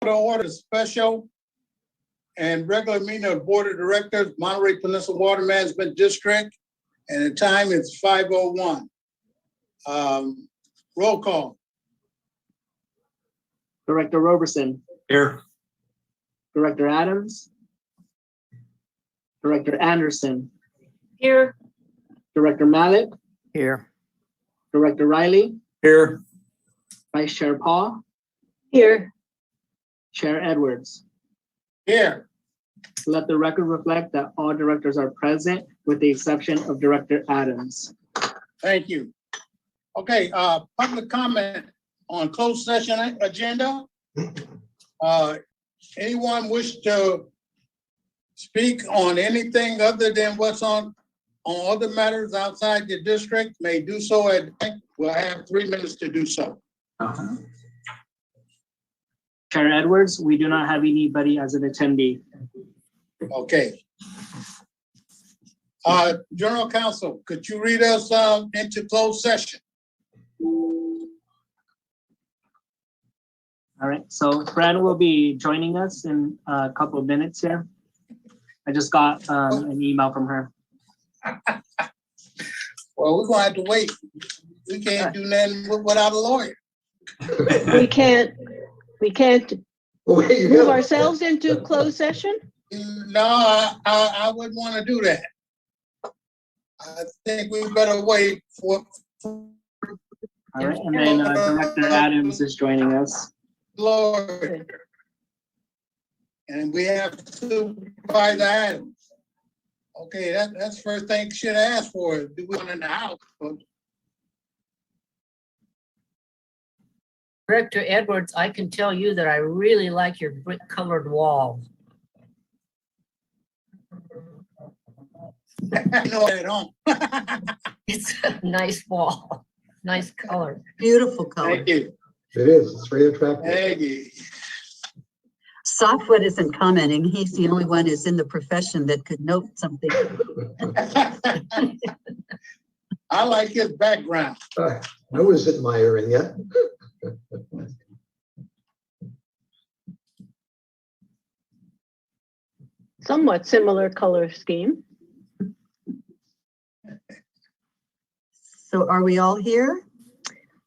To order special and regular meeting of the Board of Directors, Monterey Peninsula Water Management District, and the time is 5:01. Roll call. Director Roberson. Here. Director Adams. Director Anderson. Here. Director Mallett. Here. Director Riley. Here. Vice Chair Paul. Here. Chair Edwards. Here. Let the record reflect that all directors are present with the exception of Director Adams. Thank you. Okay, public comment on closed session agenda. Anyone wish to speak on anything other than what's on other matters outside the district may do so we'll have 3 minutes to do so. Chair Edwards, we do not have anybody as an attendee. Okay. General Counsel, could you read us into closed session? All right, so Fran will be joining us in a couple of minutes here. I just got an email from her. Well, we're gonna have to wait. We can't do nothing without a lawyer. We can't move ourselves into closed session? No, I wouldn't want to do that. I think we better wait for. All right, and then Director Adams is joining us. Lawyer. And we have to buy the Adams. Okay, that's the first thing you should ask for. Do we want in the house? Director Edwards, I can tell you that I really like your brick colored wall. No, I don't. It's a nice wall, nice color. Beautiful color. Thank you. It is. It's very attractive. Thank you. Softwood isn't commenting. He's the only one who's in the profession that could note something. I like his background. I was admiring it. Somewhat similar color scheme. So are we all here?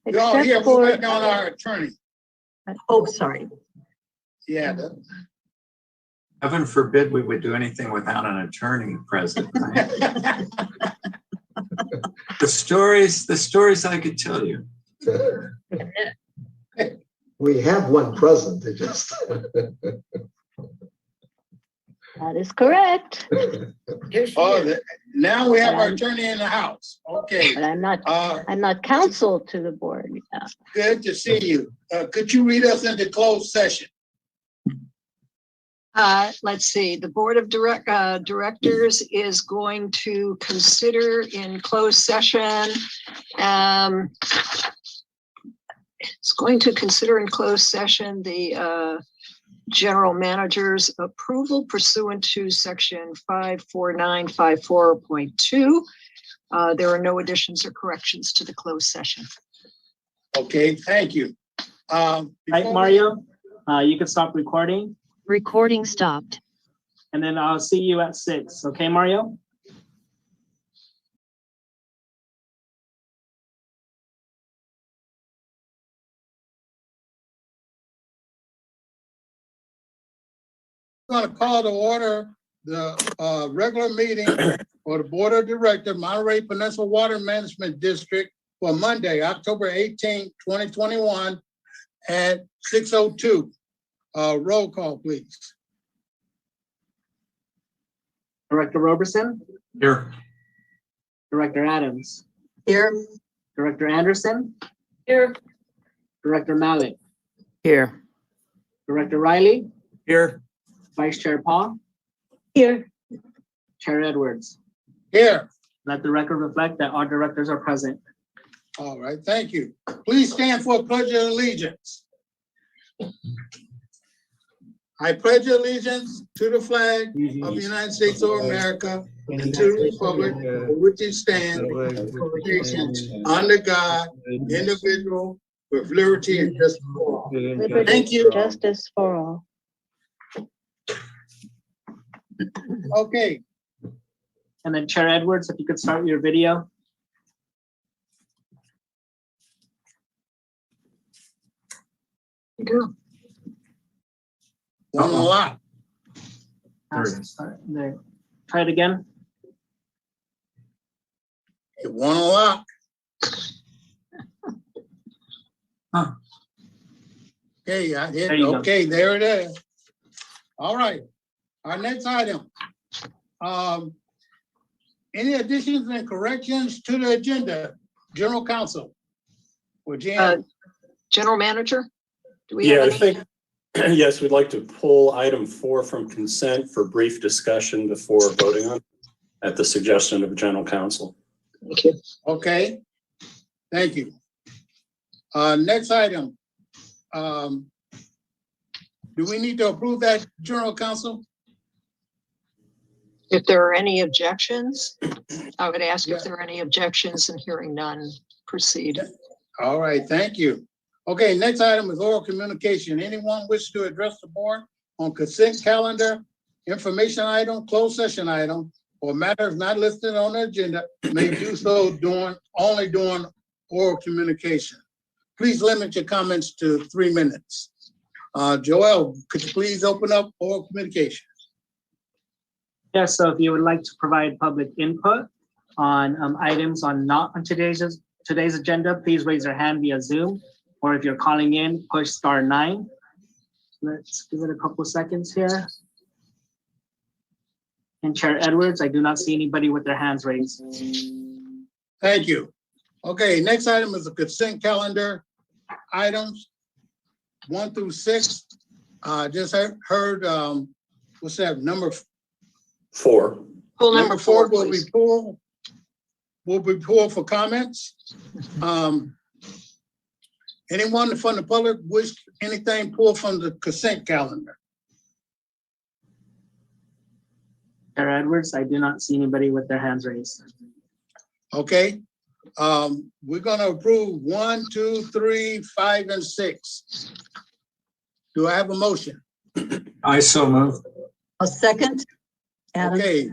We're all here. Except We're for, waiting on our attorney. Oh, sorry. Yeah. Heaven forbid we would do anything without an attorney present. Right? The stories I could tell you. We have one present. It just. that is correct. Here she Oh, is. now we have our attorney in the house. Okay. But I'm not counsel to the board. Yeah. Good to see you. Could you read us into closed session? Let's see, the Board of Directors is going to consider in closed session. It's going to consider in closed session the general manager's approval pursuant to section 54954.2. There are no additions or corrections to the closed session. Okay, thank you. Right, Mario, you can stop recording. Recording stopped. And then I'll see you at 6. Okay, Mario? I'm going to call to order the regular meeting for the Board of Directors, Monterey Peninsula Water Management District for Monday, October 18, 2021 at 6:02. Roll call, please. Director Roberson? Here. Director Adams? Here. Director Anderson? Here. Director Mallett? Here. Director Riley? Here. Vice Chair Paul? Here. Chair Edwards? Here. Let the record reflect that all directors are present. All right, thank you. Please stand for a pledge of allegiance. I pledge allegiance to the flag of the United States of America and to the republic for which it stands, under God, indivisible, with liberty and justice for all. Liberty, Thank you. justice for all. Okay, And then Chair Edwards, if you could start your video. Go. one lot. There it is. Start there. Try it again. It won't unlock. Huh. Okay, I hit, There you go. okay, there it is. All right, our next item. Any additions and corrections to the agenda? General Counsel. Or Jan, General Manager? Do we Yeah, have I any? think, yes, we'd like to pull item 4 from consent for brief discussion before voting on it at the suggestion of General Counsel. Thank you. okay, thank you. Next item. Do we need to approve that, General Counsel? If there are any objections, I would ask Yeah. if there are any objections, and hearing none, proceed. All right, thank you. Okay, next item is oral communication. Anyone wish to address the board on consent calendar, information item, closed session item, or matters not listed on the agenda may do so only during oral communication. Please limit your comments to 3 minutes. Joel, could you please open up oral communication? Yes, so if you would like to provide public input on items not on today's agenda, please raise your hand via Zoom. Or if you're calling in, push *9. Let's give it a couple seconds here. And Chair Edwards, I do not see anybody with their hands raised. Thank you. Okay, next item is the consent calendar items 1 through 6. Just heard, what's that, number 4. Pull number 4 will be please. pulled. Will be pulled for comments. Anyone from the public wish anything pulled from the consent calendar? Chair Edwards, I do not see anybody with their hands raised. Okay, we're gonna approve 1, 2, 3, 5, and 6. Do I have a motion? I so move. A second. Adam? Okay,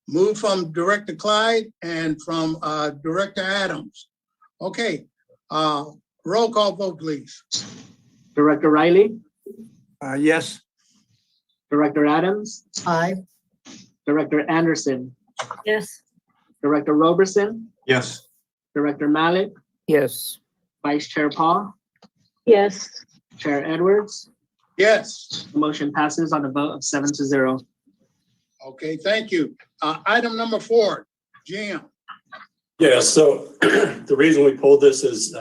move from Director Clyde and from Director Adams. Okay, roll call vote, please. Director Riley, Yes. Director Adams, Aye. Director Anderson, Yes. Director Roberson, Yes. Director Malik, Yes. Vice Chair Paul, Yes, Chair Edwards. Yes, The motion passes on a vote of 7-0. okay, thank you. Item number 4, Jim. Yeah, so the reason we pulled this is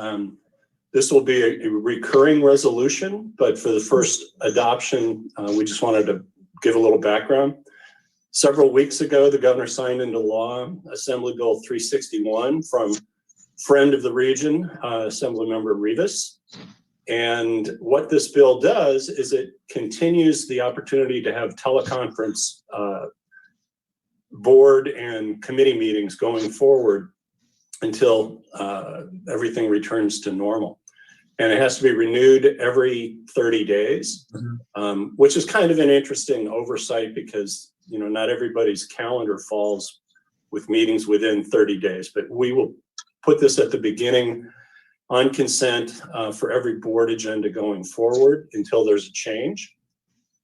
this will be a recurring resolution, but for the first adoption, we just wanted to give a little background. Several weeks ago, the governor signed into law Assembly Bill 361 from friend of the region, Assemblymember Rivas. And what this bill does is it continues the opportunity to have teleconference board and committee meetings going forward until everything returns to normal. And it has to be renewed every 30 days, which is kind of an interesting oversight because, you know, not everybody's calendar falls with meetings within 30 days, but we will put this at the beginning on consent for every board agenda going forward until there's a change.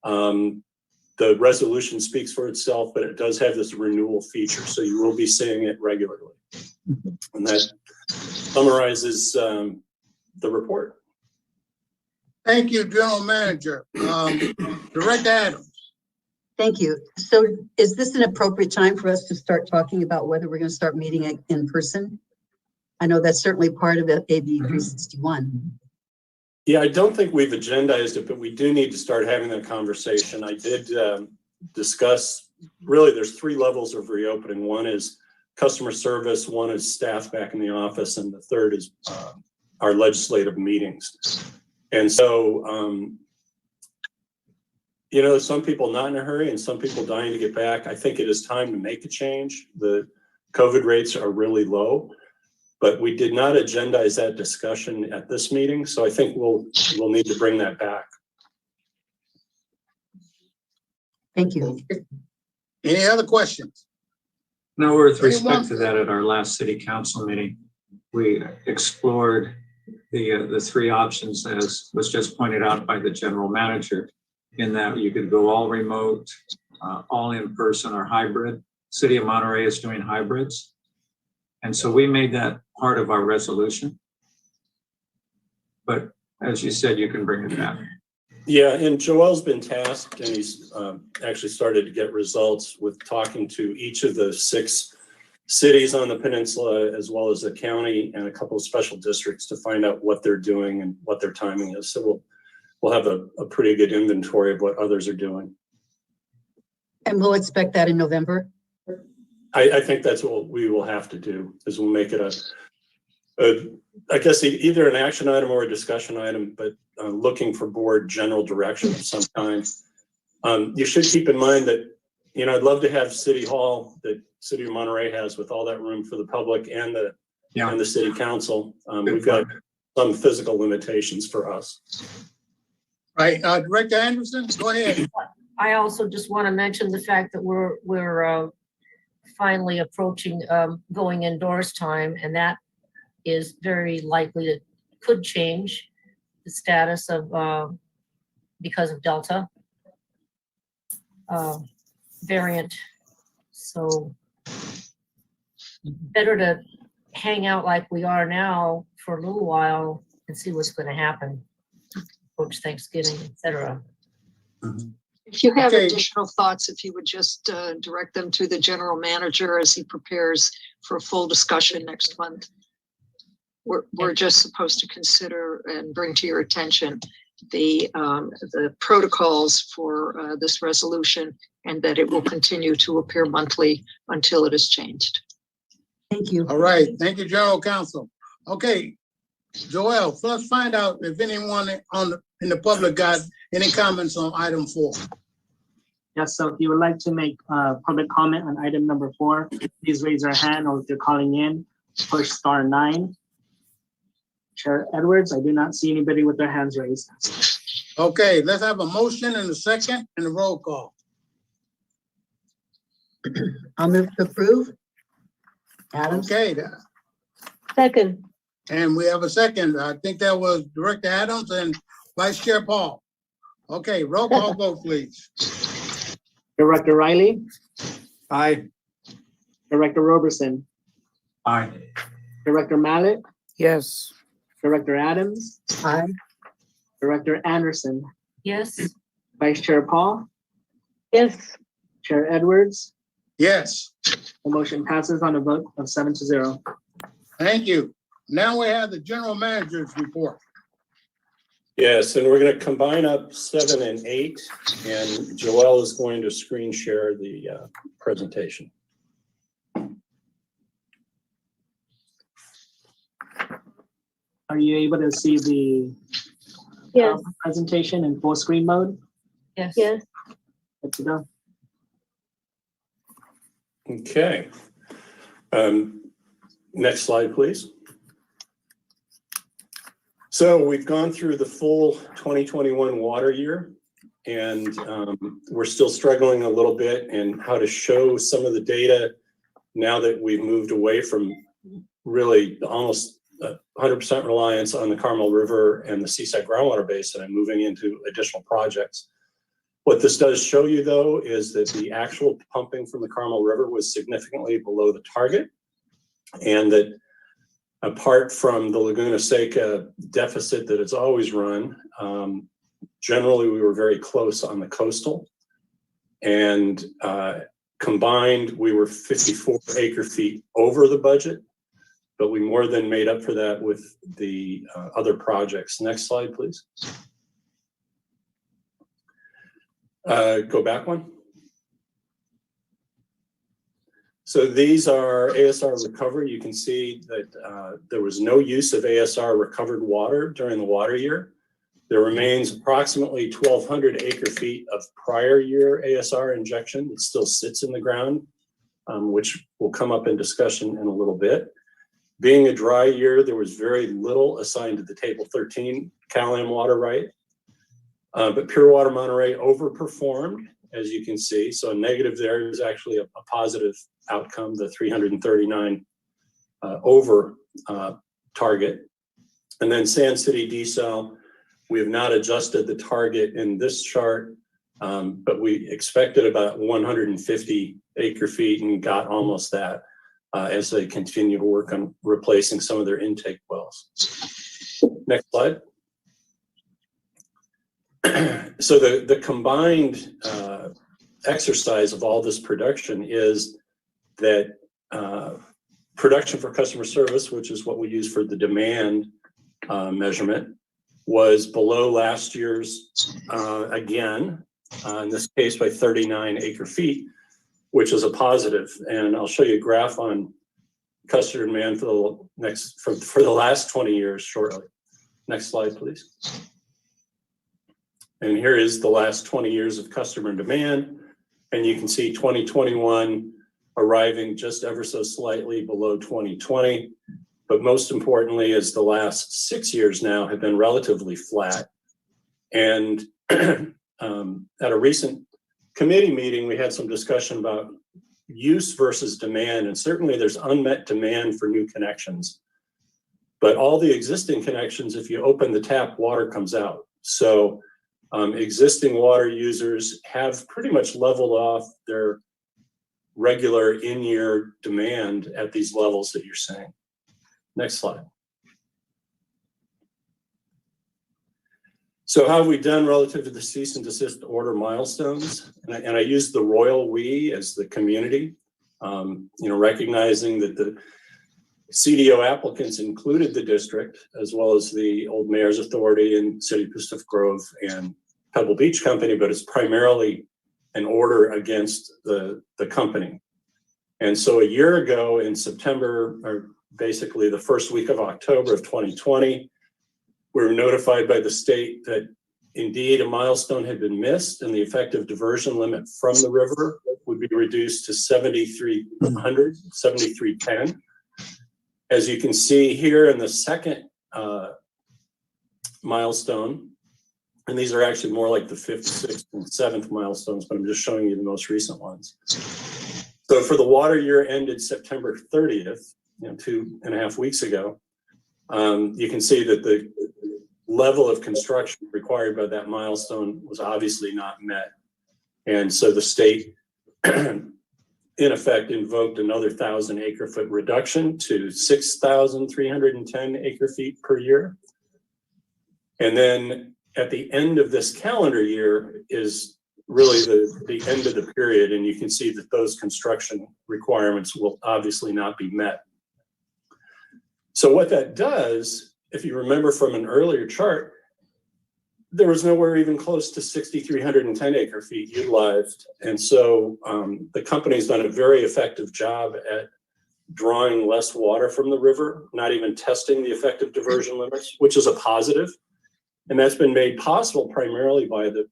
The resolution speaks for itself, but it does have this renewal feature, so you will be seeing it regularly. And that summarizes the report. Thank you, General Manager. Director Adams. Thank you. So is this an appropriate time for us to start talking about whether we're going to start meeting in person? I know that's certainly part of AB 361. Yeah, I don't think we've agendized it, but we do need to start having that conversation. I did discuss, really, there's 3 levels of reopening. One is customer service, one is staff back in the office, and the third is our legislative meetings. And so, you know, some people not in a hurry and some people dying to get back. I think it is time to make a change. The COVID rates are really low, but we did not agendize that discussion at this meeting. So I think we'll need to bring that back. Thank you. Any other questions? No, with Anyone? respect to that, at our last city council meeting, we explored the three options as was just pointed out by the general manager, in that you could go all remote, all in person or hybrid. City of Monterey is doing hybrids. And so we made that part of our resolution. But as you said, you can bring it back. Yeah, and Joel's been tasked, and he's actually started to get results with talking to each of the 6 cities on the peninsula, as well as the county and a couple of special districts, to find out what they're doing and what their timing is. So we'll have a pretty good inventory of what others are doing. And we'll expect that in November. I think that's what we will have to do, is we'll make it I guess either an action item or a discussion item, but looking for board general direction of some kind. You should keep in mind that, you know, I'd love to have City Hall that City of Monterey has, with all that room for the public and the city council. We've got some physical limitations for us. Right, Director Anderson, go ahead. I also just want to mention the fact that we're finally approaching going indoors time, and that is very likely to could change the status of because of Delta variant. So better to hang out like we are now for a little while and see what's going to happen. Approach Thanksgiving, etc. If you have Okay. additional thoughts, if you would just direct them to the general manager as he prepares for a full discussion next month. We're just supposed to consider and bring to your attention the protocols for this resolution, and that it will continue to appear monthly until it is changed. Thank you. All right, thank you, General Counsel. Okay, Joel, let's find out if anyone in the public got any comments on item 4. Yes, so if you would like to make public comment on item number 4, please raise your hand, or if you're calling in, push *9. Chair Edwards, I do not see anybody with their hands raised. Okay, let's have a motion and a second and a roll call. I'll move to approve. Adams? Okay, Second, and we have a second. I think that was Director Adams and Vice Chair Paul. Okay, roll call vote, please. Director Riley, Aye. Director Roberson, Aye. Director Mallett, Yes. Director Adams, Aye. Director Anderson, Yes. Vice Chair Paul, yes, Chair Edwards. Yes, The motion passes on a vote of 7-0. thank you. Now we have the General Manager's report. Yes, and we're going to combine up 7 and 8, and Joel is going to screen share the presentation. Are you able to see the yes, presentation in full screen mode? Yes. yes. Good to go. Okay. Next slide, please. So we've gone through the full 2021 water year, and we're still struggling a little bit in how to show some of the data now that we've moved away from really almost 100% reliance on the Carmel River and the Seaside Groundwater Basin and moving into additional projects. What this does show you, though, is that the actual pumping from the Carmel River was significantly below the target, and that apart from the Laguna Seca deficit that it's always run, generally we were very close on the coastal, and combined we were 54 acre feet over the budget, but we more than made up for that with the other projects. Next slide, please. Go back one. So these are ASR recovery. You can see that there was no use of ASR recovered water during the water year. There remains approximately 1,200 acre feet of prior year ASR injection that still sits in the ground, which will come up in discussion in a little bit. Being a dry year, there was very little assigned to the Table 13 CalAm water right. But Pure Water Monterey overperformed as you can see. So a negative there is actually a positive outcome, the 339 over target. And then Sand City desal, we have not adjusted the target in this chart, but we expected about 150 acre feet and got almost that as they continue to work on replacing some of their intake wells. Next slide. So the combined exercise of all this production is that production for customer service, which is what we use for the demand measurement, was below last year's again, in this case by 39 acre feet, which is a positive. And I'll show you a graph on customer demand for the last 20 years shortly. Next slide, please. And here is the last 20 years of customer demand. And you can see 2021 arriving just ever so slightly below 2020. But most importantly, is the last 6 years now have been relatively flat. And at a recent committee meeting, we had some discussion about use versus demand. And certainly there's unmet demand for new connections. But all the existing connections, if you open the tap, water comes out. So existing water users have pretty much leveled off their regular in-year demand at these levels that you're seeing. Next slide. So how have we done relative to the cease and desist order milestones? And I use the royal we as the community, recognizing that the CDO applicants included the district, as well as the Old Mayor's Authority and City of Pacific Grove and Pebble Beach Company, but it's primarily an order against the company. And so a year ago in September, or basically the first week of October of 2020, we were notified by the state that indeed a milestone had been missed and the effective diversion limit from the river would be reduced to 7,300, 7,310. As you can see here in the second milestone, and these are actually more like the 5th, 6th, and 7th milestones, but I'm just showing you the most recent ones. So for the water year ended September 30th, 2.5 weeks ago, you can see that the level of construction required by that milestone was obviously not met. And so the state, in effect, invoked another 1,000 acre foot reduction to 6,310 acre feet per year. And then at the end of this calendar year is really the end of the period. And you can see that those construction requirements will obviously not be met. So what that does, if you remember from an earlier chart, there was nowhere even close to 6,310 acre feet utilized. And so the company's done a very effective job at drawing less water from the river, not even testing the effective diversion limits, which is a positive. And that's been made possible primarily by the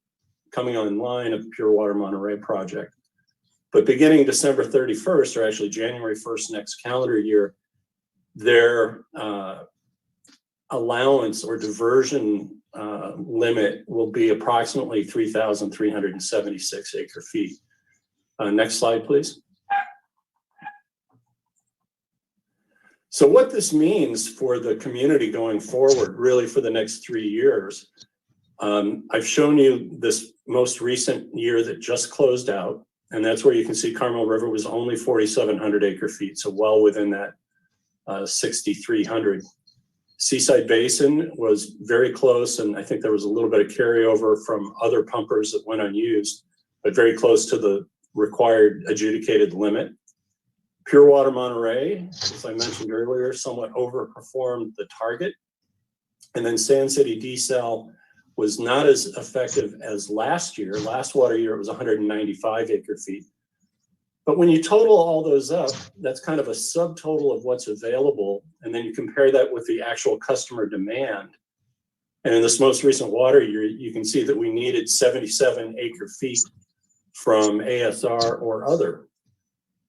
coming online of the Pure Water Monterey project. But beginning December 31st, or actually January 1st next calendar year, their allowance or diversion limit will be approximately 3,376 acre feet. Next slide, please. So what this means for the community going forward, really for the next 3 years, I've shown you this most recent year that just closed out, and that's where you can see Carmel River was only 4,700 acre feet, so well within that 6,300. Seaside Basin was very close, and I think there was a little bit of carryover from other pumpers that went unused, but very close to the required adjudicated limit. Pure Water Monterey, as I mentioned earlier, somewhat overperformed the target. And then Sand City desal was not as effective as last year. Last water year, it was 195 acre feet. But when you total all those up, that's kind of a subtotal of what's available. And then you compare that with the actual customer demand. And in this most recent water year, you can see that we needed 77 acre feet from ASR or other.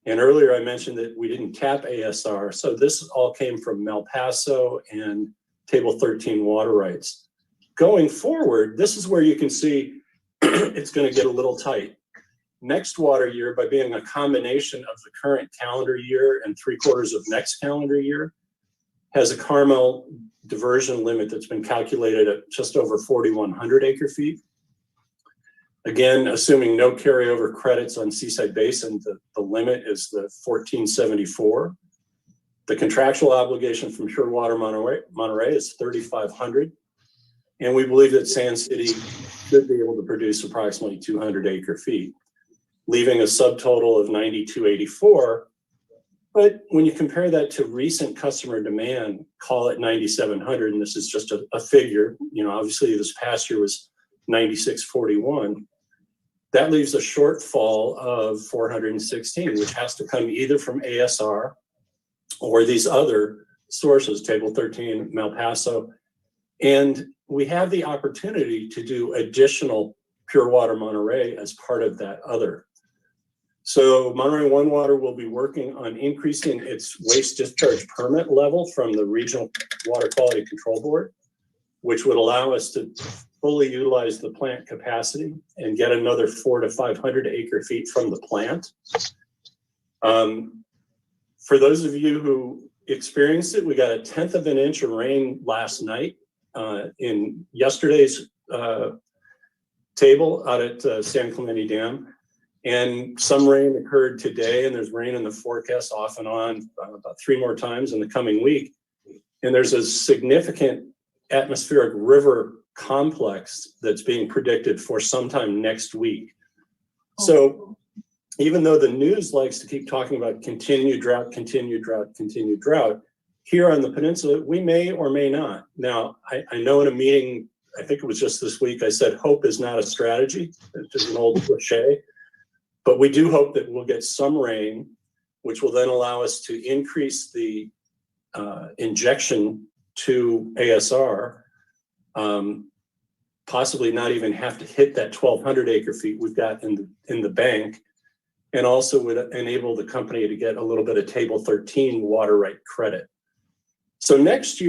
And earlier I mentioned that we didn't cap ASR. So this all came from Malpaso and Table 13 water rights. Going forward, this is where you can see it's going to get a little tight. next water year, by being a combination of the current calendar year and 3/4 of next calendar year, has a Carmel diversion limit that's been calculated at just over 4,100 acre feet. Again, assuming no carryover credits on Seaside Basin, the limit is the 1474. The contractual obligation from Pure Water Monterey is 3,500. And we believe that Sand City should be able to produce approximately 200 acre feet, leaving a subtotal of 9,284. But when you compare that to recent customer demand, call it 9,700, and this is just a figure, you know, obviously this past year was 9,641. That leaves a shortfall of 416, which has to come either from ASR or these other sources, Table 13, Malpaso. And we have the opportunity to do additional Pure Water Monterey as part of that other. So Monterey One Water will be working on increasing its waste discharge permit level from the Regional Water Quality Control Board, which would allow us to fully utilize the plant capacity and get another 400 to 500 acre feet from the plant. For those of you who experienced it, we got 1/10 of an inch of rain last night in yesterday's table out at San Clemente Dam. And some rain occurred today, and there's rain in the forecast off and on about 3 more times in the coming week. And there's a significant atmospheric river complex that's being predicted for sometime next week. So even though the news likes to keep talking about continued drought, here on the peninsula, we may or may not. Now, I know in a meeting, I think it was just this week, I said, hope is not a strategy. It's just an old cliche. But we do hope that we'll get some rain, which will then allow us to increase the injection to ASR, possibly not even have to hit that 1,200 acre feet we've got in the bank, and also would enable the company to get a little bit of Table 13 water right credit. So next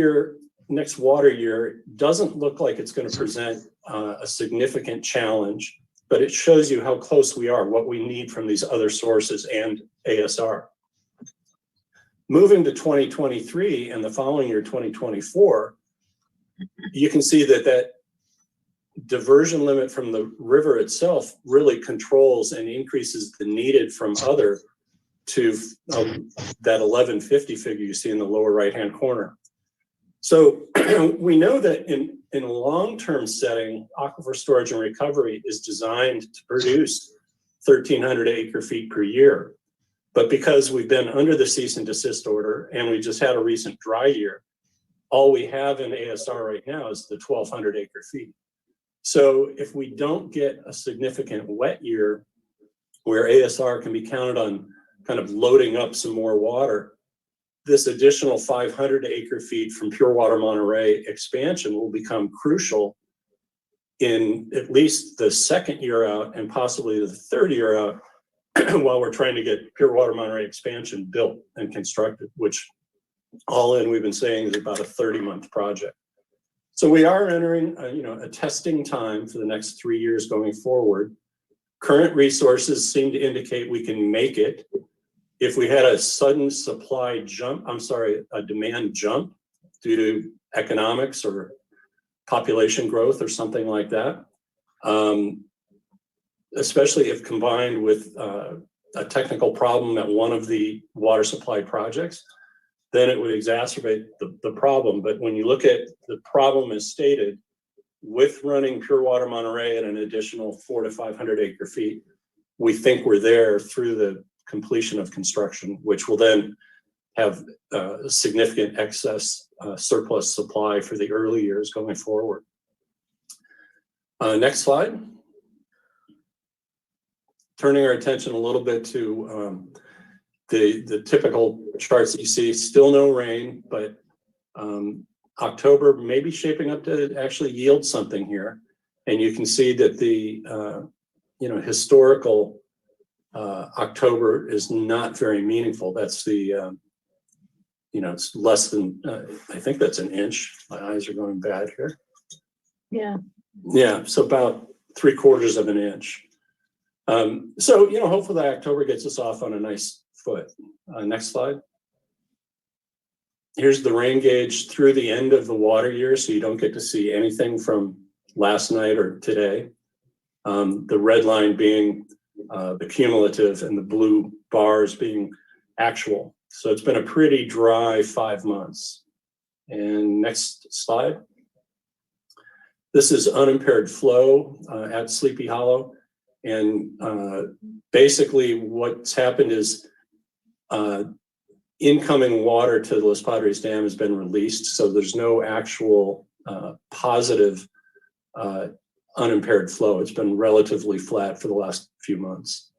water year doesn't look like it's going to present a significant challenge, but it shows you how close we are, what we need from these other sources and ASR. Moving to 2023 and the following year, 2024, you can see that diversion limit from the river itself really controls and increases the needed from other to that 1150 figure you see in the lower right-hand corner. So we know that in a long-term setting, aquifer storage and recovery is designed to produce 1,300 acre feet per year. But because we've been under the cease and desist order and we just had a recent dry year, all we have in ASR right now is the 1,200 acre feet. So if we don't get a significant wet year where ASR can be counted on kind of loading up some more water, this additional 500 acre feet from Pure Water Monterey expansion will become crucial in at least the second year out and possibly the third year out while we're trying to get Pure Water Monterey expansion built and constructed, which all in we've been saying is about a 30-month project. So we are entering a testing time for the next 3 years going forward. Current resources seem to indicate we can make it. If we had a sudden a demand jump due to economics or population growth or something like that, especially if combined with a technical problem at one of the water supply projects, then it would exacerbate the problem. But when you look at the problem as stated, with running Pure Water Monterey at an additional 400 to 500 acre feet, we think we're there through the completion of construction, which will then have significant excess surplus supply for the early years going forward. Next slide. Turning our attention a little bit to the typical charts that you see, still no rain, but October may be shaping up to actually yield something here. And you can see that the historical October is not very meaningful. That's the, it's less than, I think that's an inch. My eyes are going bad here. Yeah. Yeah, so about 3/4 of an inch. So, hopefully October gets us off on a nice foot. Next slide. Here's the rain gauge through the end of the water year, so you don't get to see anything from last night or today. The red line being the cumulative and the blue bars being actual. So it's been a pretty dry 5 months. And next slide. This is unimpaired flow at Sleepy Hollow. And basically what's happened is incoming water to the Los Padres Dam has been released. So there's no actual positive unimpaired flow. It's been relatively flat for the last few months.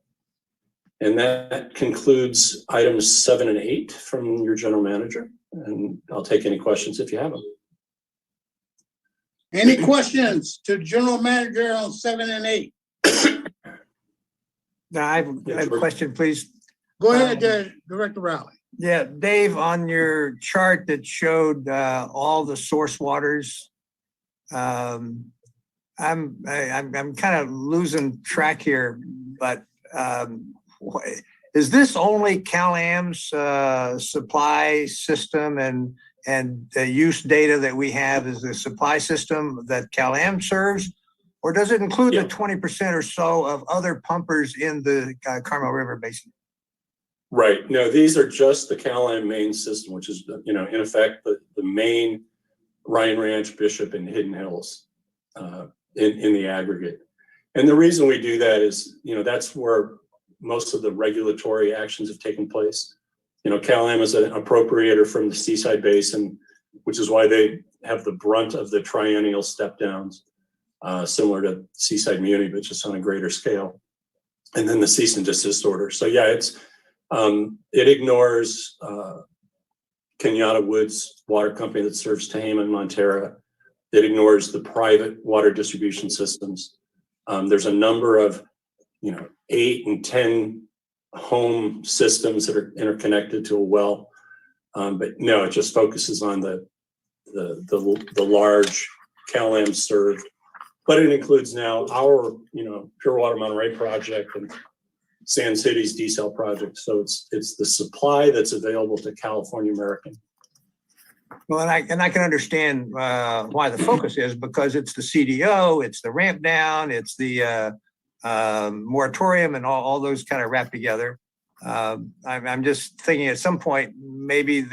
And that concludes items 7 and 8 from your general manager. And I'll take any questions if you have them. Any questions to general manager on 7 and 8? I have a question, please. Go ahead, Director Rowley. Yeah, Dave, on your chart that showed all the source waters, I'm kind of losing track here, but is this only Cal-Am's supply system and the use data that we have is the supply system that Cal-Am serves? Or does it include the 20% or so of other pumpers in the Carmel River Basin? Right. No, these are just the Cal-Am main system, which is, in effect, the main Ryan Ranch, Bishop, and Hidden Hills in the aggregate. And the reason we do that is, that's where most of the regulatory actions have taken place. Cal-Am is an appropriator from the Seaside Basin, which is why they have the brunt of the triennial step downs. Similar to Seaside Muni, but just on a greater scale. And then the cease and desist order. So yeah, it ignores Kenyatta Woods Water Company that serves Tehama and Monterey. It ignores the private water distribution systems. There's a number of 8 and 10 home systems that are interconnected to a well. But no, it just focuses on the large Cal-Am served. But it includes now our, Pure Water Monterey project and Sand City's desal project. So it's the supply that's available to California American. Well, and I can understand why the focus is because it's the CDO, it's the ramp down, it's the moratorium, and all those kind of wrapped together. I'm just thinking at some point maybe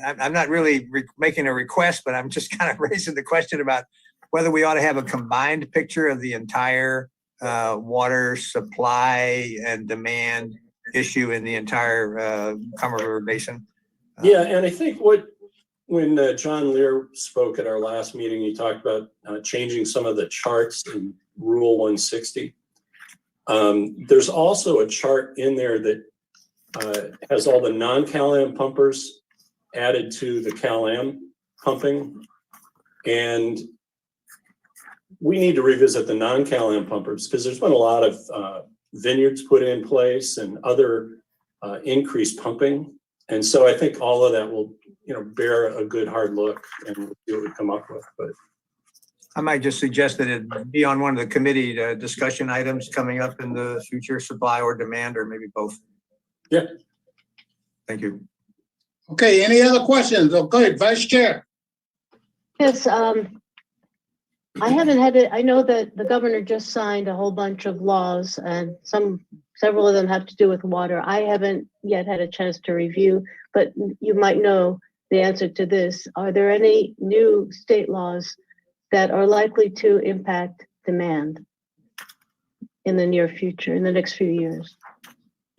I'm not really making a request, but I'm just kind of raising the question about whether we ought to have a combined picture of the entire water supply and demand issue in the entire Carmel River Basin. Yeah, and I think when John Lear spoke at our last meeting, he talked about changing some of the charts in Rule 160. There's also a chart in there that has all the non-Cal-Am pumpers added to the Cal-Am pumping. And we need to revisit the non-Cal-Am pumpers because there's been a lot of vineyards put in place and other increased pumping. And so I think all of that will, bear a good hard look and we'll see what we come up with. But I might just suggest that it be on one of the committee discussion items coming up in the future, supply or demand, or maybe both. Yeah. Thank you. Okay, any other questions? Okay, Vice Chair. Yes, I haven't had it. I know that the governor just signed a whole bunch of laws and several of them have to do with water. I haven't yet had a chance to review, but you might know the answer to this. Are there any new state laws that are likely to impact demand in the near future, in the next few years?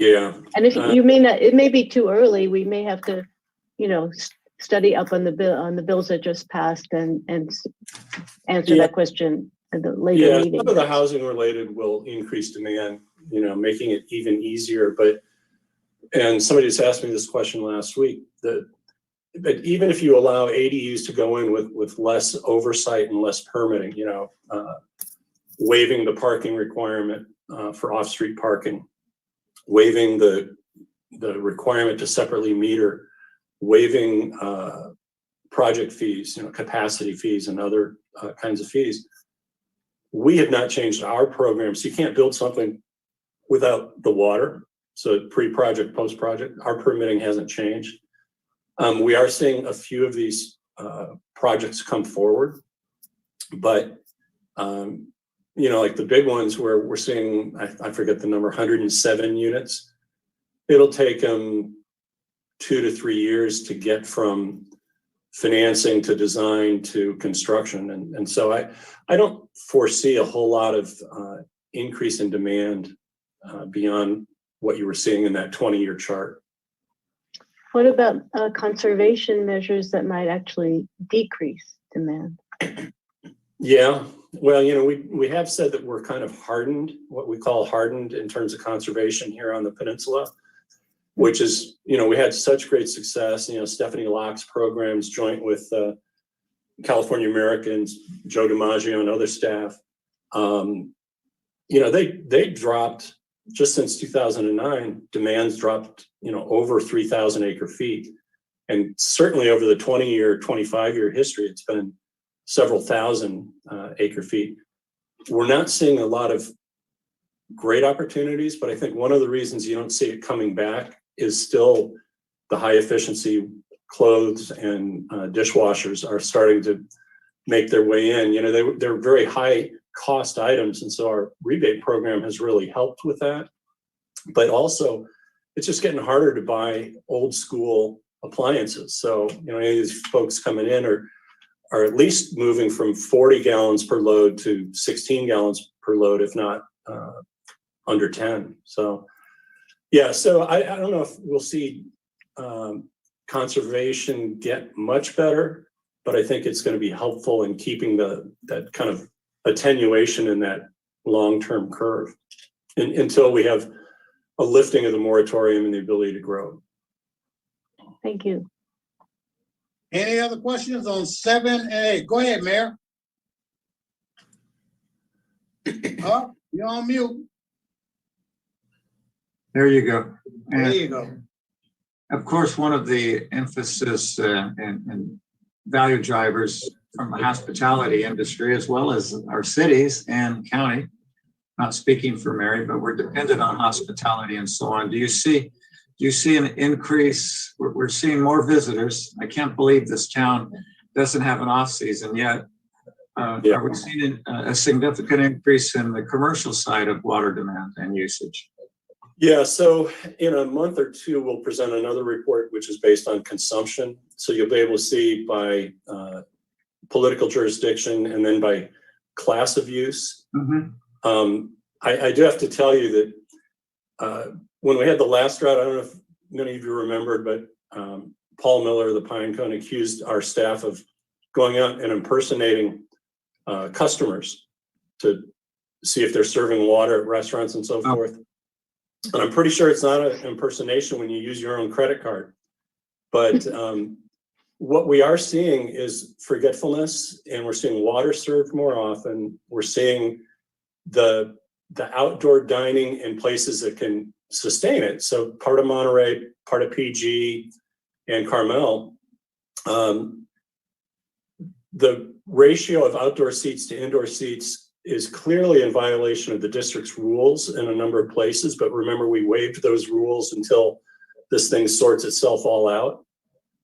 yeah. And if you mean that it may be too early, we may have to, study up on the bills that just passed and answer that question at the later meeting. Some of the housing related will increase demand, making it even easier. And somebody just asked me this question last week, but even if you allow ADUs to go in with less oversight and less permitting, waiving the parking requirement for off-street parking, waiving the requirement to separately meter, waiving project fees, capacity fees and other kinds of fees. We have not changed our program. So you can't build something without the water. So pre-project, post-project, our permitting hasn't changed. We are seeing a few of these projects come forward, but you know, like the big ones where we're seeing, I forget the number, 107 units. It'll take them 2 to 3 years to get from financing to design to construction. And so I don't foresee a whole lot of increase in demand beyond what you were seeing in that 20-year chart. What about conservation measures that might actually decrease demand? Yeah, well, you know, we have said that we're kind of hardened, what we call hardened in terms of conservation here on the peninsula, which is, you know, we had such great success. You know, Stephanie Locke's programs joint with California Americans, Joe DiMaggio and other staff. You know, they dropped, just since 2009, demand's dropped, you know, over 3,000 acre feet. And certainly over the 20-year, 25-year history, it's been several thousand acre feet. We're not seeing a lot of great opportunities, but I think one of the reasons you don't see it coming back is still the high efficiency clothes and dishwashers are starting to make their way in. You know, they're very high cost items. And so our rebate program has really helped with that. But also it's just getting harder to buy old school appliances. So, you know, any of these folks coming in are at least moving from 40 gallons per load to 16 gallons per load, if not under 10. So, yeah, so I don't know if we'll see conservation get much better, but I think it's going to be helpful in keeping that kind of attenuation in that long-term curve until we have a lifting of the moratorium and the ability to grow. Thank you. Any other questions on 7 and 8? Go ahead, Mayor. Oh, you're on mute. There you go. There And you go. of course, one of the emphasis and value drivers from the hospitality industry, as well as our cities and county, not speaking for Mary, but we're dependent on hospitality and so on. Do you see an increase? We're seeing more visitors. I can't believe this town doesn't have an off season yet. Yeah. Are we seeing a significant increase in the commercial side of water demand and usage? Yeah, so in a month or two, we'll present another report, which is based on consumption. So you'll be able to see by political jurisdiction and then by class of use. Mm-hmm. I do have to tell you that when we had the last drought, I don't know if many of you remembered, but Paul Miller of the Pine Cone accused our staff of going out and impersonating customers to see if they're serving water at restaurants and so forth. And I'm pretty sure it's not an impersonation when you use your own credit card. But what we are seeing is forgetfulness, and we're seeing water served more often. We're seeing the outdoor dining in places that can sustain it. So part of Monterey, part of PG and Carmel, the ratio of outdoor seats to indoor seats is clearly in violation of the district's rules in a number of places. But remember, we waived those rules until this thing sorts itself all out.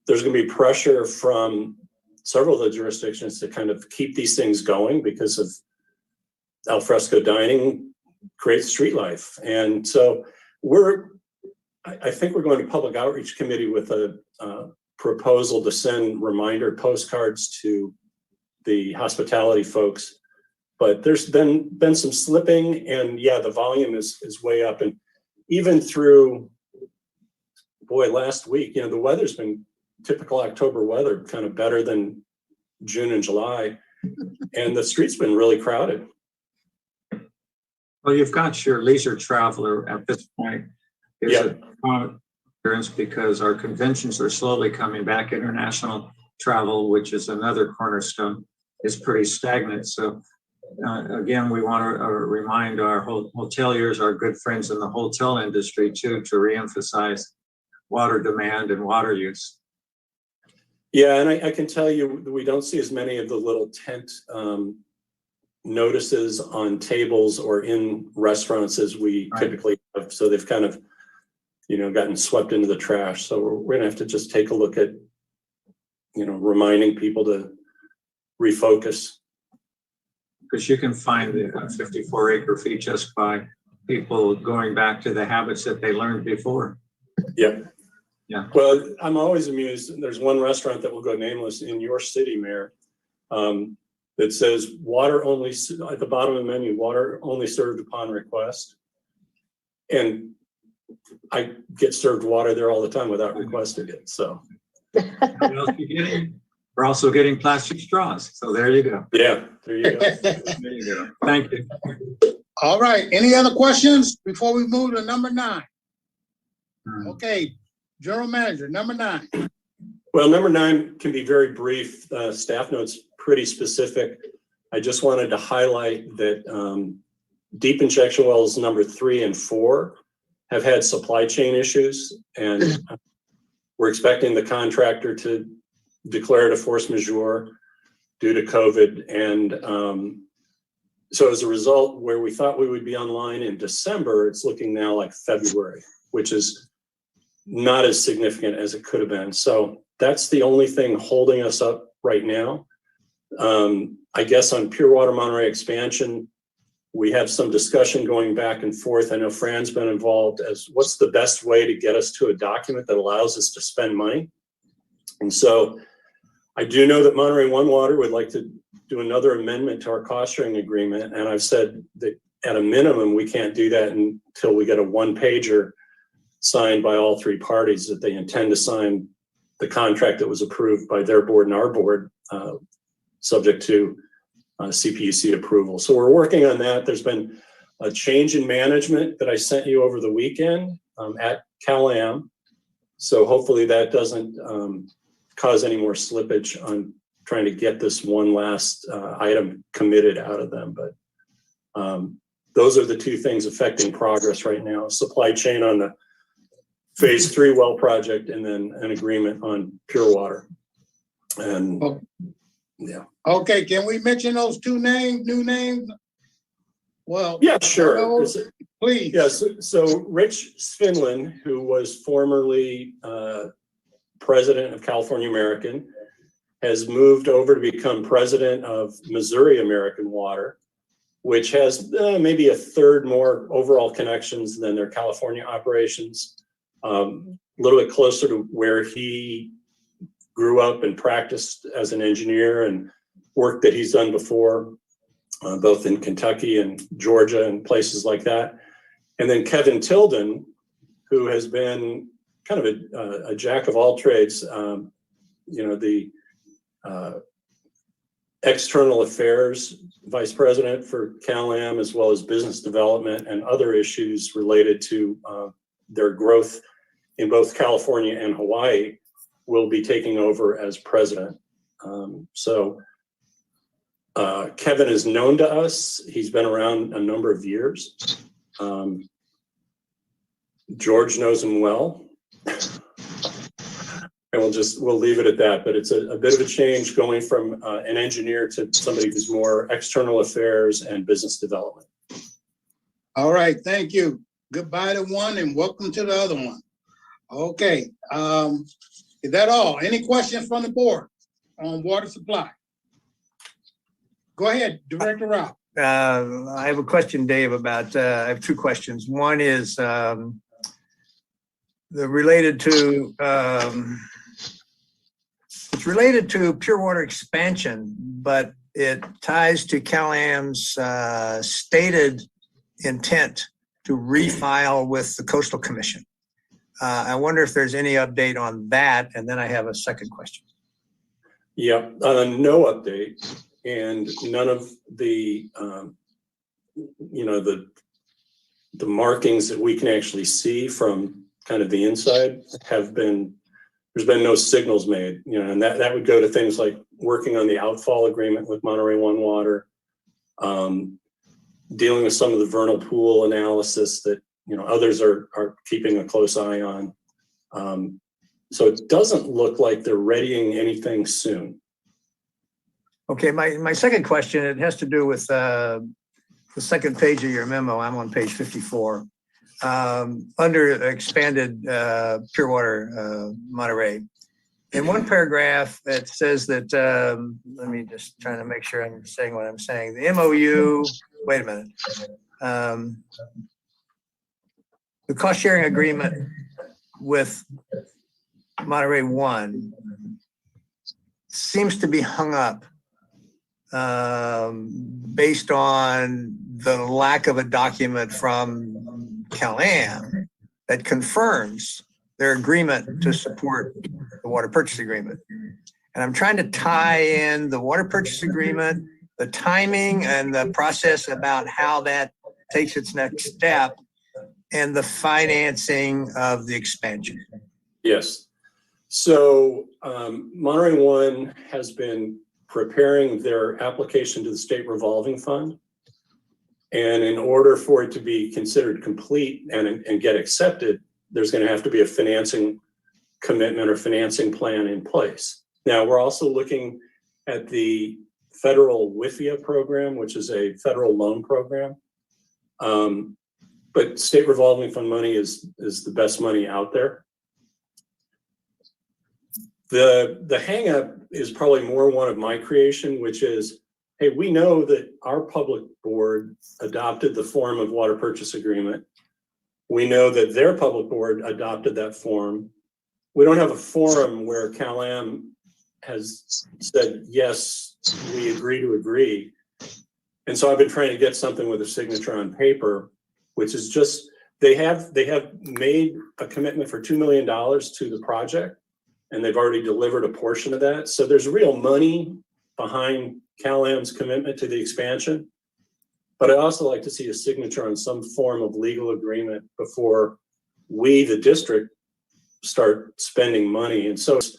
There's going to be pressure from several of the jurisdictions to kind of keep these things going because of alfresco dining creates street life. And so I think we're going to public outreach committee with a proposal to send reminder postcards to the hospitality folks. But there's been some slipping, and yeah, the volume is way up. And even through, last week, you know, the weather's been typical October weather, kind of better than June and July. And the street's been really crowded. Well, you've got your leisure traveler at this point. Is it experience because our conventions are slowly coming back. International travel, which is another cornerstone, is pretty stagnant. So again, we want to remind our hoteliers, our good friends in the hotel industry too, to reemphasize water demand and water use. Yeah, and I can tell you we don't see as many of the little tent notices on tables or in restaurants as we Right. typically have. So they've kind of, gotten swept into the trash. So we're gonna have to just take a look at, reminding people to refocus. Because you can find the 54-acre fee just by people going back to the habits that they learned before. Yeah. Yeah. Well, I'm always amused. There's one restaurant that will go nameless in your city, Mayor, that says water only, at the bottom of the menu, water only served upon request. And I get served water there all the time without requesting it, so. What else you getting? We're also getting plastic straws. So there you go. Yeah, there you go. There you go. Thank you. All right, any other questions before we move to number 9? Okay, General Manager, number 9. Well, number 9 can be very brief. Staff notes pretty specific. I just wanted to highlight that deep injection wells number 3 and 4 have had supply chain issues, and we're expecting the contractor to declare it a force majeure due to COVID. And so as a result, where we thought we would be online in December, it's looking now like February, which is not as significant as it could have been. So that's the only thing holding us up right now. I guess on Pure Water Monterey expansion, we have some discussion going back and forth. I know Fran's been involved as what's the best way to get us to a document that allows us to spend money. And so I do know that Monterey One Water would like to do another amendment to our cost sharing agreement. And I've said that at a minimum, we can't do that until we get a 1-pager signed by all 3 parties that they intend to sign the contract that was approved by their board and our board, subject to CPUC approval. So we're working on that. There's been a change in management that I sent you over the weekend at Cal-Am. So hopefully that doesn't cause any more slippage on trying to get this one last item committed out of them. But those are the 2 things affecting progress right now: supply chain on the phase 3 well project, and then an agreement on pure water. And yeah. Okay, can we mention those 2 names, new names? Well. Yeah, sure. Please. Yes. So Rich Svinlin, who was formerly president of California American, has moved over to become president of Missouri American Water, which has maybe a third more overall connections than their California operations. A little bit closer to where he grew up and practiced as an engineer, and work that he's done before, both in Kentucky and Georgia and places like that. And then Kevin Tilden, who has been kind of a jack of all trades, the external affairs vice president for Cal-Am, as well as business development and other issues related to their growth in both California and Hawaii, will be taking over as president. Kevin is known to us. He's been around a number of years. George knows him well. And we'll leave it at that, but it's a bit of a change going from an engineer to somebody who's more external affairs and business development. All right, thank you. Goodbye to one and welcome to the other one. Okay, is that all? Any questions from the board on water supply? Go ahead, Director Rob. I have a question, Dave, about, I have 2 questions. One is related to it's related to pure water expansion, but it ties to Cal-Am's stated intent to refile with the Coastal Commission. I wonder if there's any update on that, and then I have a second question. Yeah, no update, and none of the the markings that we can actually see from kind of the inside have been, there's been no signals made, and that would go to things like working on the outfall agreement with Monterey One Water, dealing with some of the vernal pool analysis that others are keeping a close eye on. So it doesn't look like they're readying anything soon. Okay, my second question, it has to do with the second page of your memo. I'm on page 54. Under expanded pure water Monterey. In one paragraph, it says that, let me just try to make sure I'm saying what I'm saying. The MOU, wait a minute. The cost sharing agreement with Monterey 1 seems to be hung up based on the lack of a document from CalAm that confirms their agreement to support the water purchase agreement. And I'm trying to tie in the water purchase agreement, the timing and the process about how that takes its next step and the financing of the expansion. Yes. So Monterey One has been preparing their application to the state revolving fund. And in order for it to be considered complete and get accepted, there's going to have to be a financing commitment or financing plan in place. Now, we're also looking at the federal WIFIA program, which is a federal loan program. But state revolving fund money is the best money out there. The hang up is probably more one of my creation, which is, hey, we know that our public board adopted the form of water purchase agreement. We know that their public board adopted that form. We don't have a forum where CalAm has said, yes, we agree to agree. And so I've been trying to get something with a signature on paper, which is just, they have made a commitment for $2 million to the project, and they've already delivered a portion of that. So there's real money behind CalAm's commitment to the expansion. But I'd also like to see a signature on some form of legal agreement before we, the district, start spending money. And so it's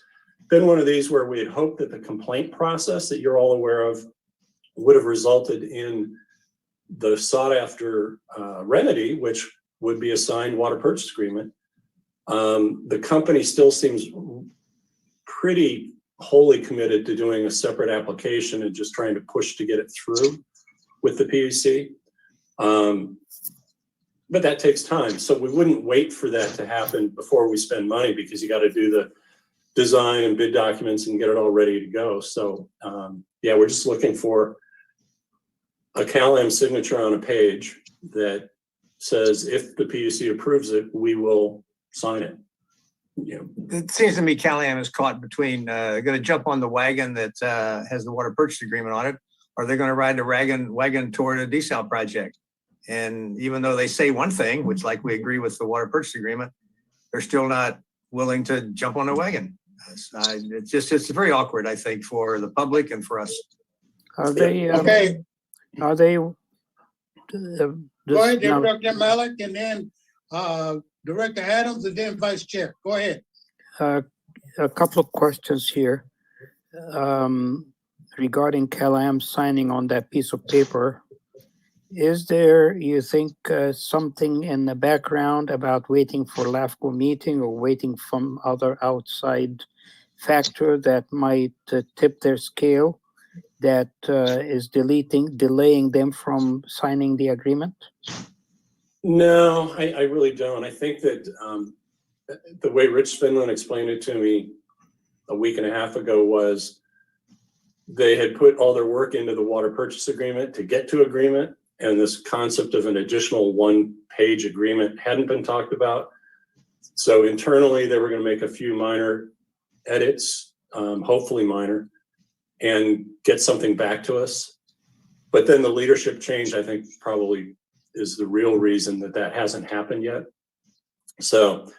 been one of these where we had hoped that the complaint process that you're all aware of would have resulted in the sought after remedy, which would be a signed water purchase agreement. The company still seems pretty wholly committed to doing a separate application and just trying to push to get it through with the PUC. But that takes time. So we wouldn't wait for that to happen before we spend money, because you got to do the design and bid documents and get it all ready to go. So yeah, we're just looking for a CalAm signature on a page that says if the PUC approves it, we will sign it. Yeah. It seems to me CalAm is caught between going to jump on the wagon that has the water purchase agreement on it, or they're going to ride the wagon toward a desal project. And even though they say one thing, which like we agree with the water purchase agreement, they're still not willing to jump on the wagon. It's very awkward, I think, for the public and for us. Are they? Okay, Are they? go ahead, Director Malik, and then Director Adams, and then Vice Chair. Go ahead. A couple of questions here regarding CalAm signing on that piece of paper. Is there, you think, something in the background about waiting for LAFCO meeting or waiting from other outside factor that might tip their scale that is delaying them from signing the agreement? No, I really don't. I think that the way Rich Finland explained it to me a week and a half ago was they had put all their work into the water purchase agreement to get to agreement. And this concept of an additional one-page agreement hadn't been talked about. So internally, they were going to make a few minor edits, hopefully minor, and get something back to us. But then the leadership change, I think, probably is the real reason that that hasn't happened yet. So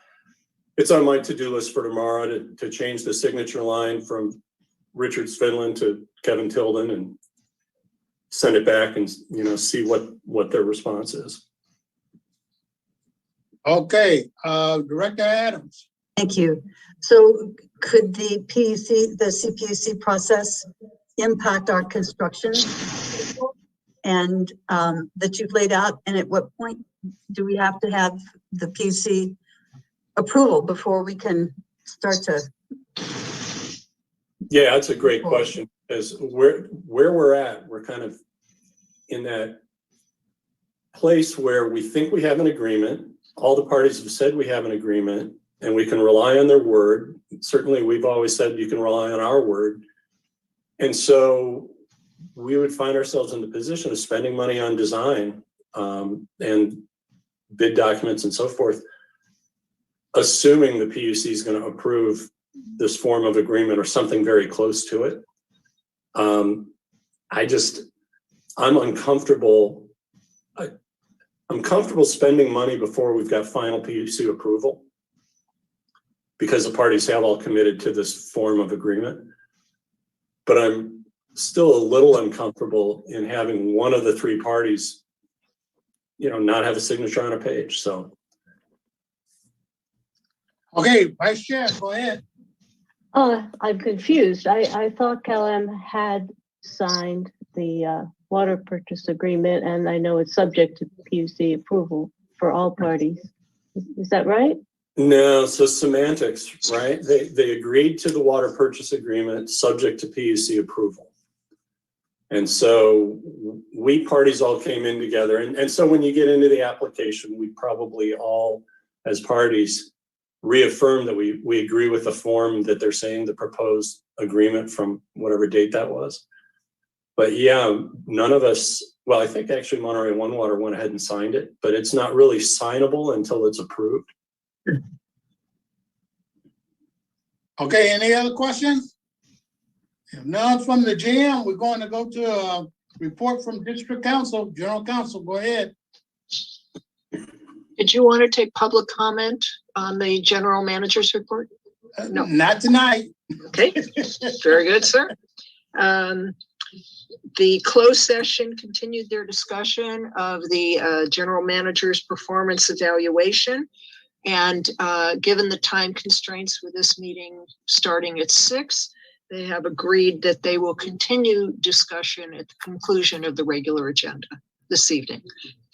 it's on my to-do list for tomorrow to change the signature line from Richard Finland to Kevin Tilden and send it back and, you know, see what their response is. Okay, Director Adams. Thank you. So could the CPUC process impact our construction and that you've laid out? And at what point do we have to have the PUC approval before we can start to? Yeah, that's a great question. as where we're at, we're kind of in that place where we think we have an agreement. All the parties have said we have an agreement and we can rely on their word. Certainly, we've always said you can rely on our word. And so we would find ourselves in the position of spending money on design and bid documents and so forth, assuming the PUC is going to approve this form of agreement or something very close to it. I'm uncomfortable. I'm comfortable spending money before we've got final PUC approval because the parties have all committed to this form of agreement. But I'm still a little uncomfortable in having one of the three parties, not have a signature on a page. So. Okay, Vice Chair, go ahead. I'm confused. I thought CalAm had signed the water purchase agreement, and I know it's subject to PUC approval for all parties. Is that right? No, so semantics, right? They agreed to the water purchase agreement subject to PUC approval. And so we parties all came in together. And so when you get into the application, we probably all, as parties, reaffirm that we agree with the form that they're saying, the proposed agreement from whatever date that was. But yeah, none of us, well, I think actually Monterey One Water went ahead and signed it, but it's not really signable until it's approved. Okay, any other questions? If none from the GM, we're going to go to a report from District Counsel, General Counsel, go ahead. Did you want to take public comment on the general manager's report? No. Not tonight. Okay, very good, sir. The closed session continued their discussion of the general manager's performance evaluation. And given the time constraints for this meeting starting at 6, they have agreed that they will continue discussion at the conclusion of the regular agenda this evening.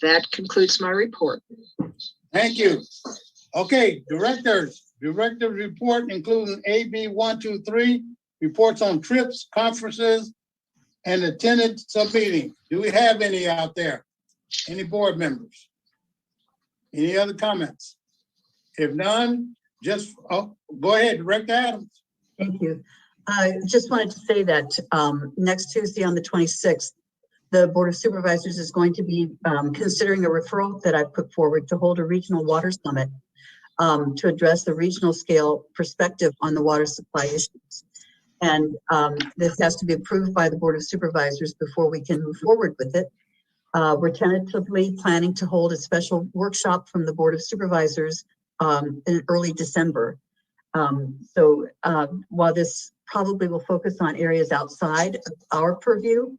That concludes my report. Thank you. Okay, director report including AB 123, reports on trips, conferences, and attendance of meetings. Do we have any out there? Any board members? Any other comments? If none, just go ahead, Director Adams. Thank you. I just wanted to say that next Tuesday on the 26th, the Board of Supervisors is going to be considering a referral that I put forward to hold a regional water summit to address the regional scale perspective on the water supply issues. And this has to be approved by the Board of Supervisors before we can move forward with it. We're tentatively planning to hold a special workshop from the Board of Supervisors in early December. So while this probably will focus on areas outside of our purview,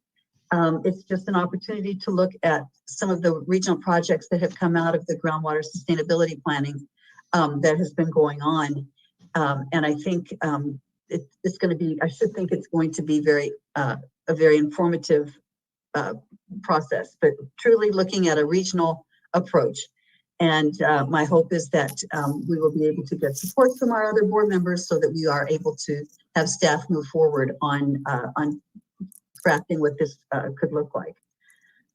it's just an opportunity to look at some of the regional projects that have come out of the groundwater sustainability planning that has been going on. And I think it's going to be, I should think it's going to be a very informative process, but truly looking at a regional approach. And my hope is that we will be able to get support from our other board members so that we are able to have staff move forward on crafting what this could look like.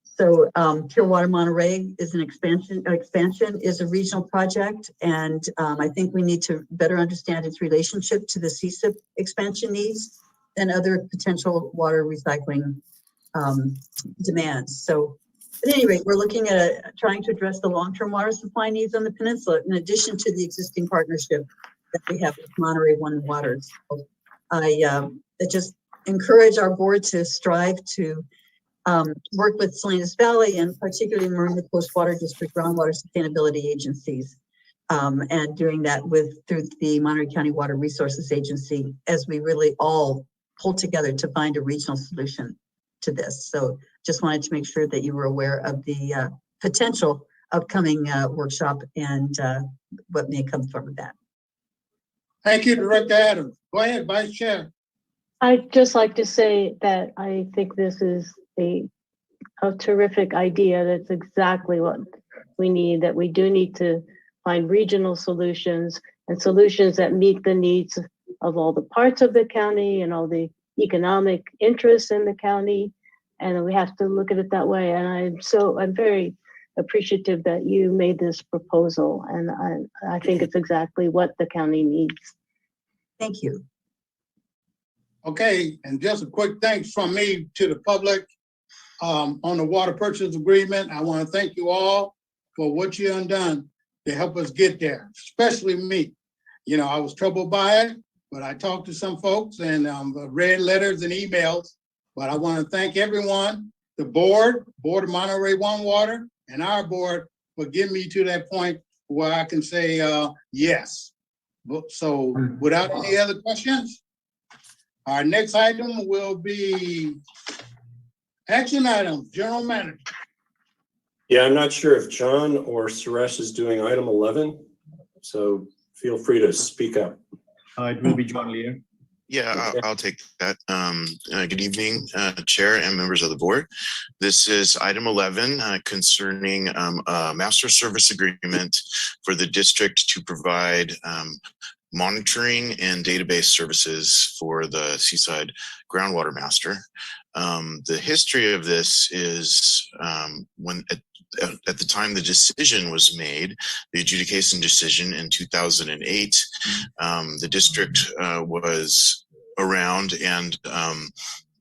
So Pure Water Monterey is an expansion is a regional project. And I think we need to better understand its relationship to the CSIP expansion needs and other potential water recycling demands. So at any rate, we're looking at trying to address the long-term water supply needs on the peninsula, in addition to the existing partnership that we have with Monterey One Water. So I just encourage our board to strive to work with Salinas Valley and particularly Marina Coast Water District groundwater sustainability agencies, and doing that through the Monterey County Water Resources Agency as we really all pull together to find a regional solution to this. So just wanted to make sure that you were aware of the potential upcoming workshop and what may come from that. Thank you, Director Adams. Go ahead, Vice Chair. I'd just like to say that I think this is a terrific idea. That's exactly what we need, that we do need to find regional solutions and solutions that meet the needs of all the parts of the county and all the economic interests in the county. And we have to look at it that way. And I'm very appreciative that you made this proposal. And I think it's exactly what the county needs. Thank you. Okay, and just a quick thanks from me to the public on the water purchase agreement. I want to thank you all for what you have done to help us get there, especially me. You know, I was troubled by it, but I talked to some folks and read letters and emails. But I want to thank everyone, the board of Monterey One Water, and our board for getting me to that point where I can say yes. So without any other questions, our next item will be action items, General Manager. Yeah, I'm not sure if John or Suresh is doing item 11, so feel free to speak up. It will be John Lear. Yeah, I'll take that. Good evening, Chair and members of the board. This is item 11 concerning a master service agreement for the district to provide monitoring and database services for the Seaside Groundwater Master. The history of this is when at the time the decision was made, the adjudication decision in 2008, the district was around and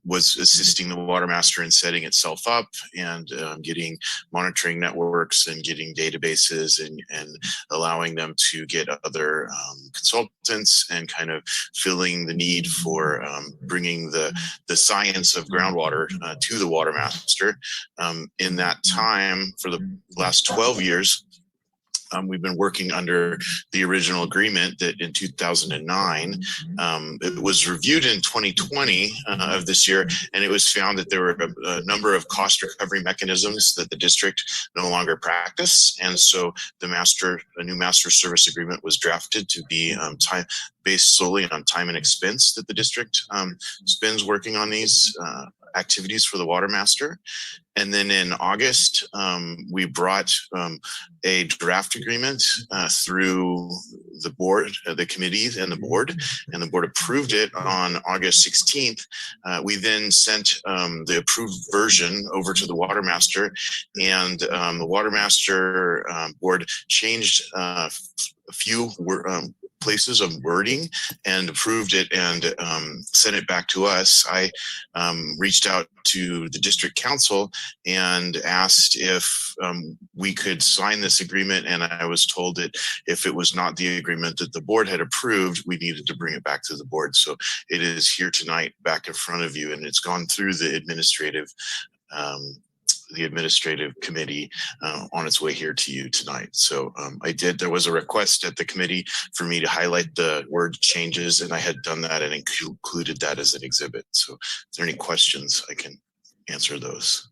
was assisting the water master in setting itself up and getting monitoring networks and getting databases and allowing them to get other consultants and kind of filling the need for bringing the science of groundwater to the water master. In that time, for the last 12 years, we've been working under the original agreement that in 2009, it was reviewed in 2020 of this year, and it was found that there were a number of cost recovery mechanisms that the district no longer practice. And so a new master service agreement was drafted to be based solely on time and expense that the district spends working on these activities for the water master. And then in August, we brought a draft agreement through the board, the committees and the board approved it on August 16th. We then sent the approved version over to the water master, and the water master board changed a few places of wording and approved it and sent it back to us. I reached out to the district council and asked if we could sign this agreement, and I was told that if it was not the agreement that the board had approved, we needed to bring it back to the board. So it is here tonight back in front of you, and it's gone through the administrative committee on its way here to you tonight. So there was a request at the committee for me to highlight the word changes, and I had done that and included that as an exhibit. So if there are any questions, I can answer those.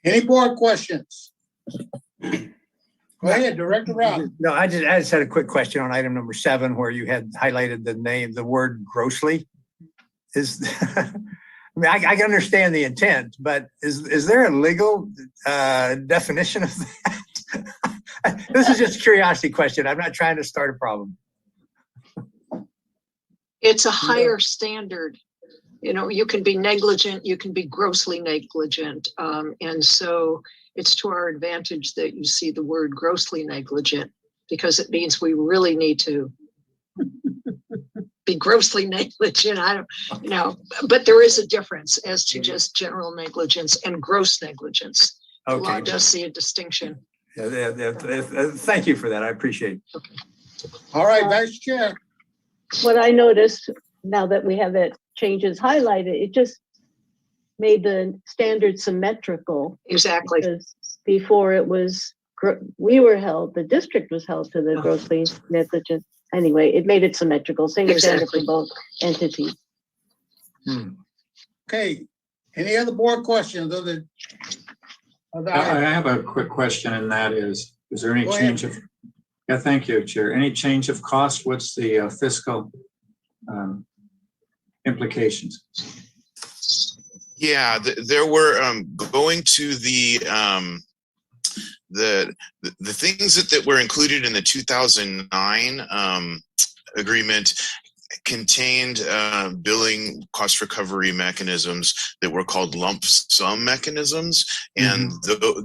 Any board questions? Go ahead, Director Rob. No, I just had a quick question on item number 7, where you had highlighted the word grossly. I mean, I can understand the intent, but is there a legal definition of that? This is just a curiosity question. I'm not trying to start a problem. It's a higher standard. You know, you can be negligent, you can be grossly negligent. And so it's to our advantage that you see the word grossly negligent, because it means we really need to be grossly negligent. I don't, you know, but there is a difference as to just general negligence and gross negligence. The law does see a distinction. Thank you for that. I appreciate it. Okay. All right, Vice Chair. What I noticed now that we have that changes highlighted, it just made the standard symmetrical. Exactly. Because before it was, the district was held to the grossly negligent. Anyway, it made it symmetrical, same standard for both entities. Okay, any other board questions I have a quick question, and that is there any change of, thank you, Chair. Any change of cost? What's the fiscal implications? Yeah, there were going to the things that were included in the 2009 agreement contained billing cost recovery mechanisms that were called lump sum mechanisms. And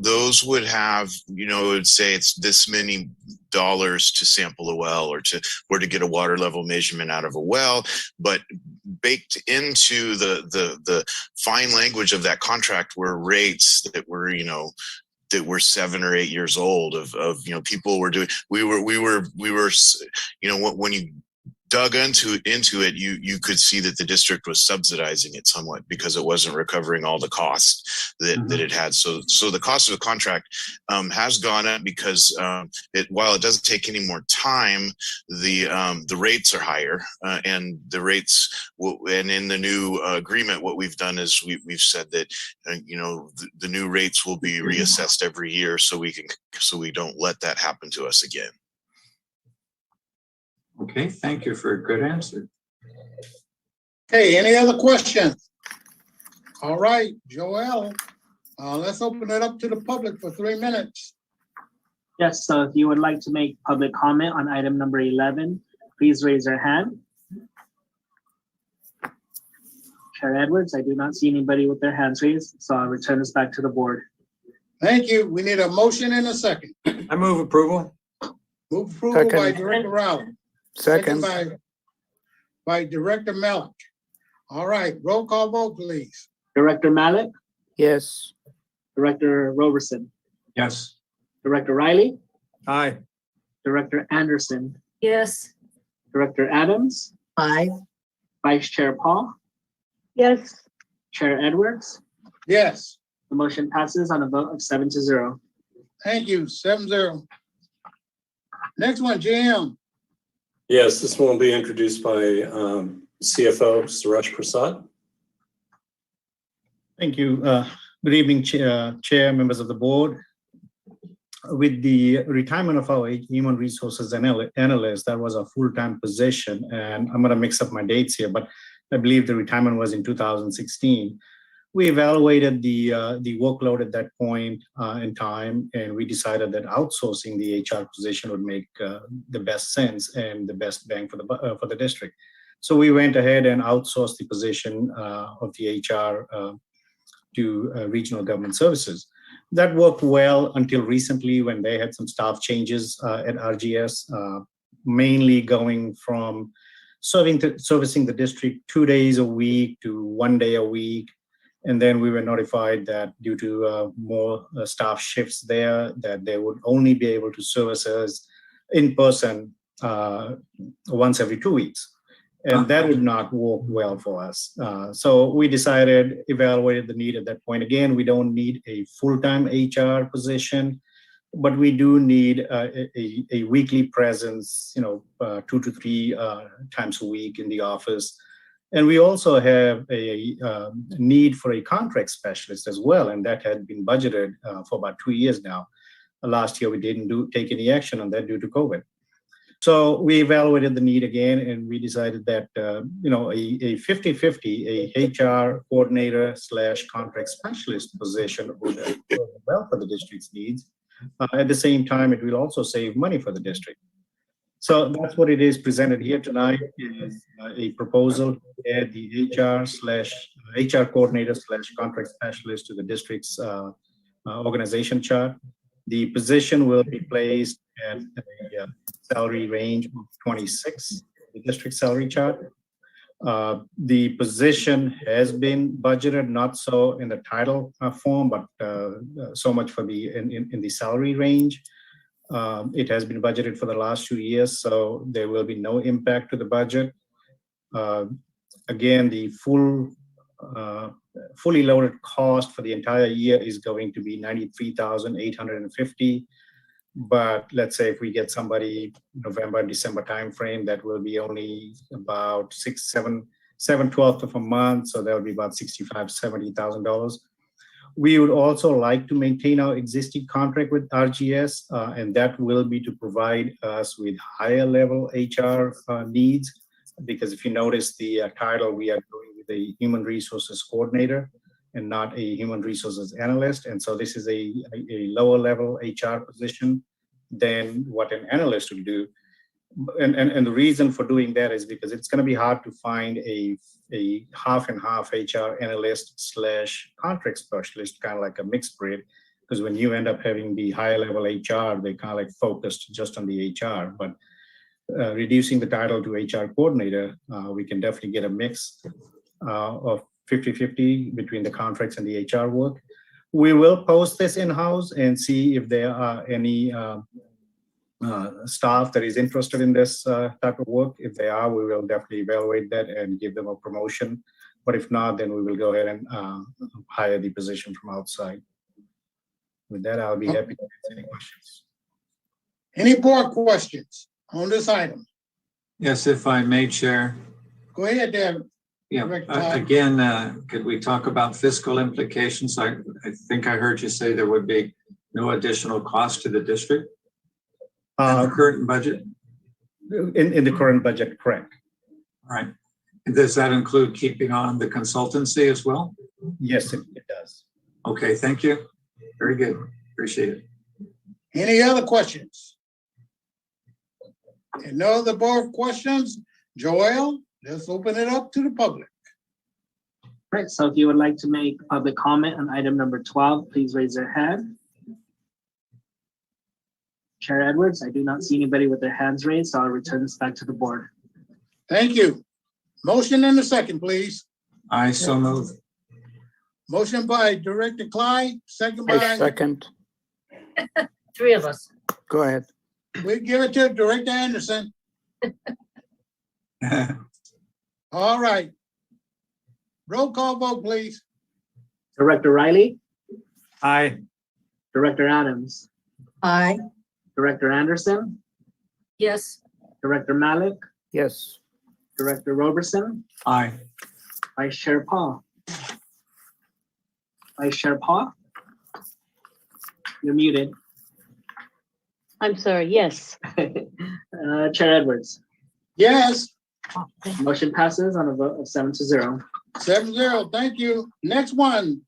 those would have, it would say it's this many dollars to sample a well or to get a water level measurement out of a well, but baked into the fine language of that contract were rates that were, that were 7 or 8 years old of people were doing, we were, when you dug into it, you could see that the district was subsidizing it somewhat because it wasn't recovering all the costs that it had. So the cost of the contract has gone up because while it doesn't take any more time, the rates are higher, and the rates and in the new agreement, what we've done is we've said that the new rates will be reassessed every year, so we don't let that happen to us again. Okay, thank you for a good answer. Okay, any other questions? All right, Joel, let's open it up to the public for 3 minutes. Yes, so if you would like to make public comment on item number 11, please raise your hand. Chair Edwards, I do not see anybody with their hands raised, so I'll return this back to the board. Thank you. We need a motion and a second. I move approval. Move approval by Second. Director Rowley. Second. By Director Malik. All right, roll call vote, please. Director Malik, Yes. Director Roberson, Yes. Director Riley, Aye. Director Anderson, Yes. Director Adams, Aye. Vice Chair Paul, Yes, Chair Edwards. Yes, The motion passes on a vote of 7-0. thank you, 7-0. Next one, Jim. Yes, this one will be introduced by CFO Suresh Prasad. Thank you. Good evening, Chair, members of the board. With the retirement of our human resources analyst, that was a full-time position, and I'm going to mix up my dates here, but I believe the retirement was in 2016. We evaluated the workload at that point in time, and we decided that outsourcing the HR position would make the best sense and the best bang for the district. So we went ahead and outsourced the position of the HR to regional government services. That worked well until recently when they had some staff changes at RGS, mainly going from servicing the district 2 days a week to 1 day a week. And then we were notified that due to more staff shifts there, that they would only be able to service us in person once every 2 weeks. And that would not work well for us. So we evaluated the need at that point. Again, we don't need a full-time HR position, but we do need a weekly presence, 2 to 3 times a week in the office. And we also have a need for a contract specialist as well, and that had been budgeted for about 2 years now. Last year, we didn't take any action on that due to COVID. So we evaluated the need again, and we decided that a 50-50, a HR coordinator / contract specialist position would work well for the district's needs. At the same time, it will also save money for the district. So that's what it is presented here tonight, is a proposal to add the HR coordinator / contract specialist to the district's organization chart. The position will be placed at a salary range of 26, the district salary chart. The position has been budgeted, not so in the title form, but so much for in the salary range. It has been budgeted for the last 2 years, so there will be no impact to the budget. Again, the fully loaded cost for the entire year is going to be $93,850. But let's say if we get somebody November, December timeframe, that will be only about 7/12 of a month, so that would be about $65,000-$70,000. We would also like to maintain our existing contract with RGS, and that will be to provide us with higher level HR needs. Because if you notice the title, we are going with a human resources coordinator and not a human resources analyst. And so this is a lower level HR position than what an analyst would do. And the reason for doing that is because it's going to be hard to find a half and half HR analyst / contract specialist, kind of like a mixed breed. Because when you end up having the higher level HR, they kind of like focused just on the HR. But reducing the title to HR coordinator, we can definitely get a mix of 50-50 between the contracts and the HR work. We will post this in-house and see if there are any staff that is interested in this type of work. If they are, we will definitely evaluate that and give them a promotion. But if not, then we will go ahead and hire the position from outside. With that, I'll be happy to answer any questions. Any board questions on this item? Yes, if I may, Chair. Go ahead, David. Yeah, Director Todd. again, could we talk about fiscal implications? I think I heard you say there would be no additional cost to the district in the current budget. In the current budget, correct. All right. And does that include keeping on the consultancy as well? Yes, it does. Okay, thank you. Very good. Appreciate it. Any other questions? And no other board questions? Joel, let's open it up to the public. Right, so if you would like to make public comment on item number 12, please raise your hand. Chair Edwards, I do not see anybody with their hands raised, so I'll return this back to the board. Thank you. Motion and a second, please. I so move. Motion by Director Clyde, second I by, second. Three of us. Go ahead. we give it to Director Anderson. All right. Roll call vote, please. Director Riley, Aye. Director Adams, Aye. Director Anderson, Yes, Director Malik, Yes. Director Roberson, Aye. Vice Chair Paul. Vice Chair Paul? You're muted. I'm sorry, yes. Chair Edwards, Yes, motion passes on a vote of 7-0. 7-0. Thank you. Next one.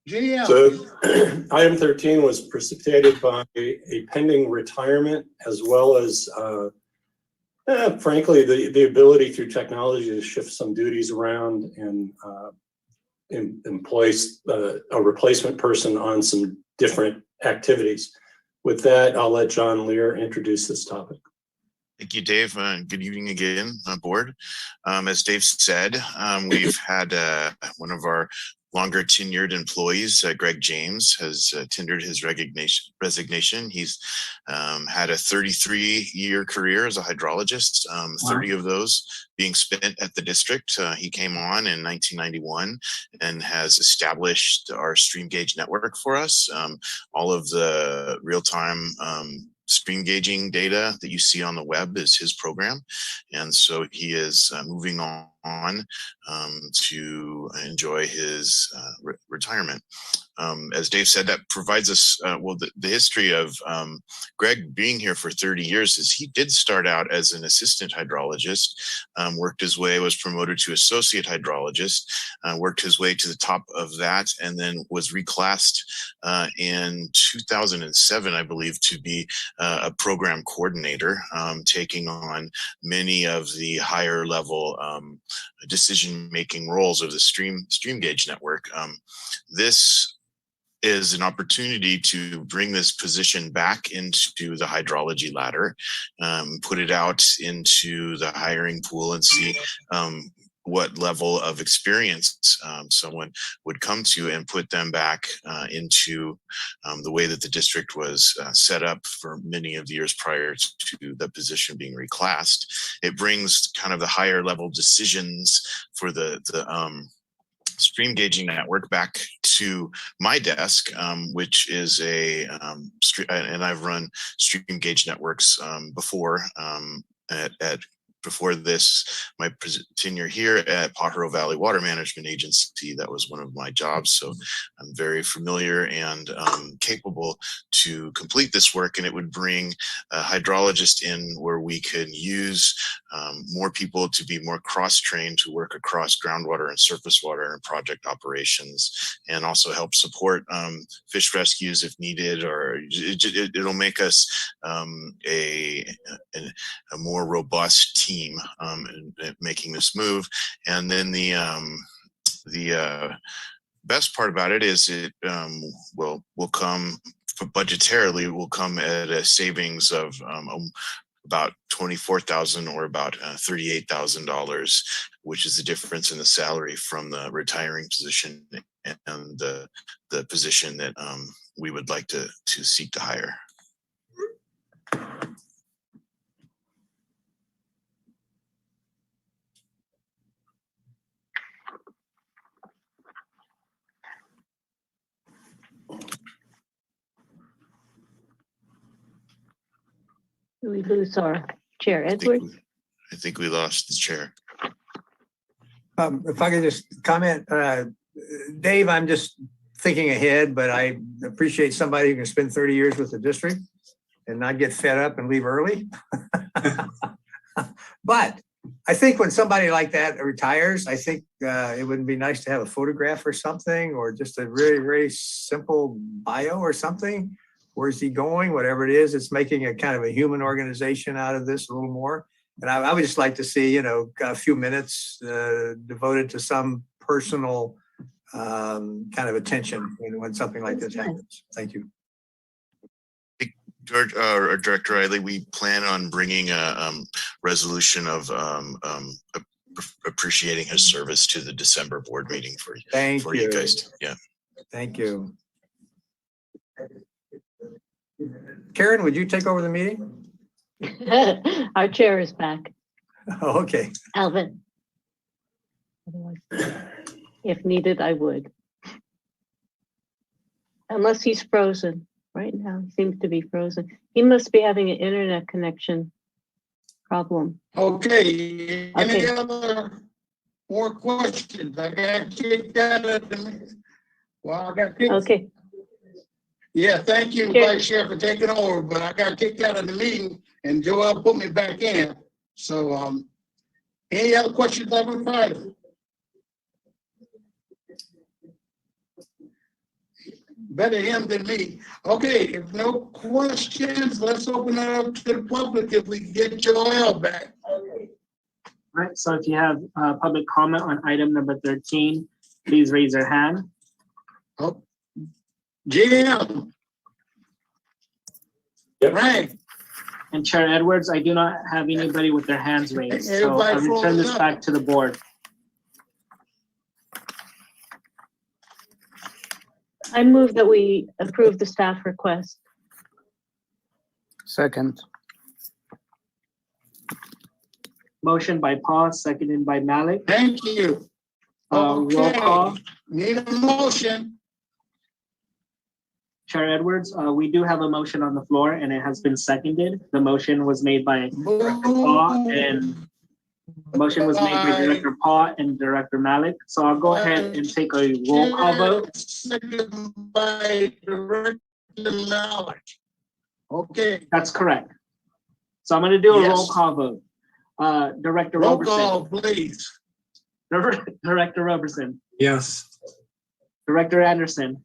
GM. So item 13 was precipitated by a pending retirement, as well as frankly, the ability through technology to shift some duties around and employ a replacement person on some different activities. With that, I'll let John Lear introduce this topic. Thank you, Dave. Good evening again, board. As Dave said, we've had one of our longer tenured employees, Greg James, has tendered his resignation. He's had a 33-year career as a hydrologist, 30 of those being spent at the district. He came on in 1991 and has established our stream gauge network for us. All of the real-time stream gauging data that you see on the web is his program. And so he is moving on to enjoy his retirement. As Dave said, that provides us, well, the history of Greg being here for 30 years is he did start out as an assistant hydrologist, worked his way, was promoted to associate hydrologist, worked his way to the top of that, and then was reclassed in 2007, I believe, to be a program coordinator, taking on many of the higher level decision-making roles of the stream gauge network. This is an opportunity to bring this position back into the hydrology ladder, put it out into the hiring pool and see what level of experience someone would come to, and put them back into the way that the district was set up for many of the years prior to the position being reclassed. It brings kind of the higher level decisions for the stream gauging network back to my desk, which is and I've run stream gauge networks before at before this, my tenure here at Pajaro Valley Water Management Agency, that was one of my jobs. So I'm very familiar and capable to complete this work, and it would bring a hydrologist in where we can use more people to be more cross-trained to work across groundwater and surface water and project operations, and also help support fish rescues if needed, or it'll make us a more robust team in making this move. And then the best part about it is it will come budgetarily, will come at a savings of about $24,000 or about $38,000, which is the difference in the salary from the retiring position and the position that we would like to seek to hire. We lose our chair, Edwards. I think we lost the chair. If I could just comment, Dave, I'm just thinking ahead, but I appreciate somebody who can spend 30 years with the district and not get fed up and leave early. But I think when somebody like that retires, I think it would be nice to have a photograph or something, or just a very, very simple bio or something. Where's he going? Whatever it is, it's making a kind of a human organization out of this a little more. And I would just like to see, a few minutes devoted to some personal kind of attention when something like this happens. Thank you. George, or Director Riley, we plan on bringing a resolution of appreciating his service to the December board meeting for you guys. Yeah. Thank you. Karen, would you take over the meeting? Our chair is back. Oh, okay. Alvin. If needed, I would. Unless he's frozen. Right now, he seems to be frozen. He must be having an internet connection problem. Okay, any other more questions? I got kicked out of the, well, I got kicked. Okay. Yeah, thank you, Vice Chair, for taking over, but I got kicked out of the meeting and Joel put me back in. So, any other questions of everybody? Better him than me. Okay, if no questions, let's open it up to the public if we can get Joel back. All right, so if you have public comment on item number 13, please raise your hand. Oh, Jim. Yep. Right. And Chair Edwards, I do not have anybody with their hands raised, so I return this back to the board. I move that we approve the staff request. Second. Motion by Paul, seconded by Malik. Thank you. Roll call. Need a motion. Chair Edwards, we do have a motion on the floor and it has been seconded. The motion was made by Director Paul and Director Paul and Director Malik. So I'll go ahead and take a roll call vote. Seconded by Director Malik. Okay. That's correct. So I'm going to do a Yes. roll call vote. Director Roll Roberson. call, please. Director Roberson. Yes. Director Anderson.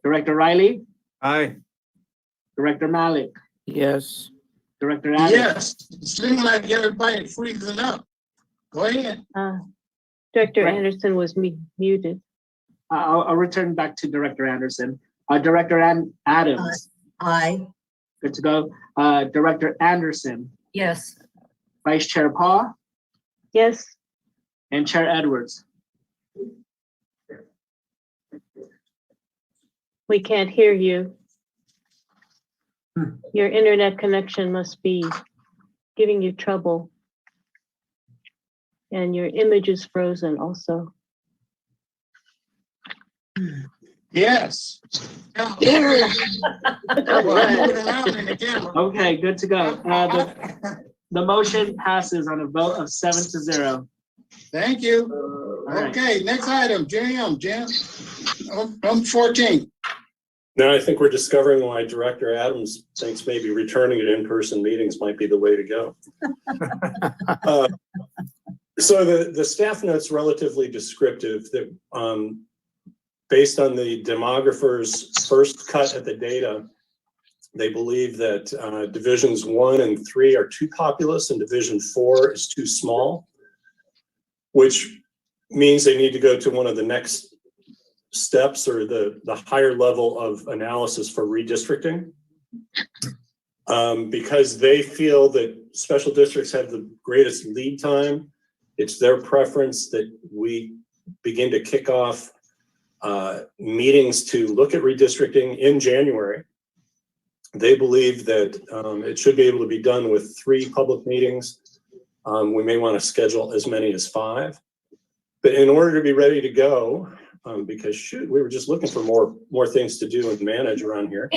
Director Riley. Aye. Director Malik. Yes. Director Adams. Yes, it seems like everybody's freezing up. Go ahead. Director Right. Anderson was muted. I'll return back to Director Anderson. Director Adams. Aye. Good to go. Director Anderson. Yes. Vice Chair Paul. Yes. And Chair Edwards. We can't hear you. Your internet connection must be giving you trouble. And your image is frozen also. Yes. Yeah. Well, move it around in the camera. Okay, good to go. The motion passes on a vote of 7-0. Thank you. All right. Okay, next item, Jim, I'm 14. Now I think we're discovering why Director Adams thinks maybe returning to in-person meetings might be the way to go. So the staff note's relatively descriptive that based on the demographer's first cut at the data, they believe that divisions 1 and 3 are too populous and division 4 is too small, which means they need to go to one of the next steps or the higher level of analysis for redistricting. Because they feel that special districts have the greatest lead time, it's their preference that we begin to kick off meetings to look at redistricting in January. They believe that it should be able to be done with 3 public meetings. We may want to schedule as many as 5. But in order to be ready to go, because shoot, we were just looking for more things to do and manage around here.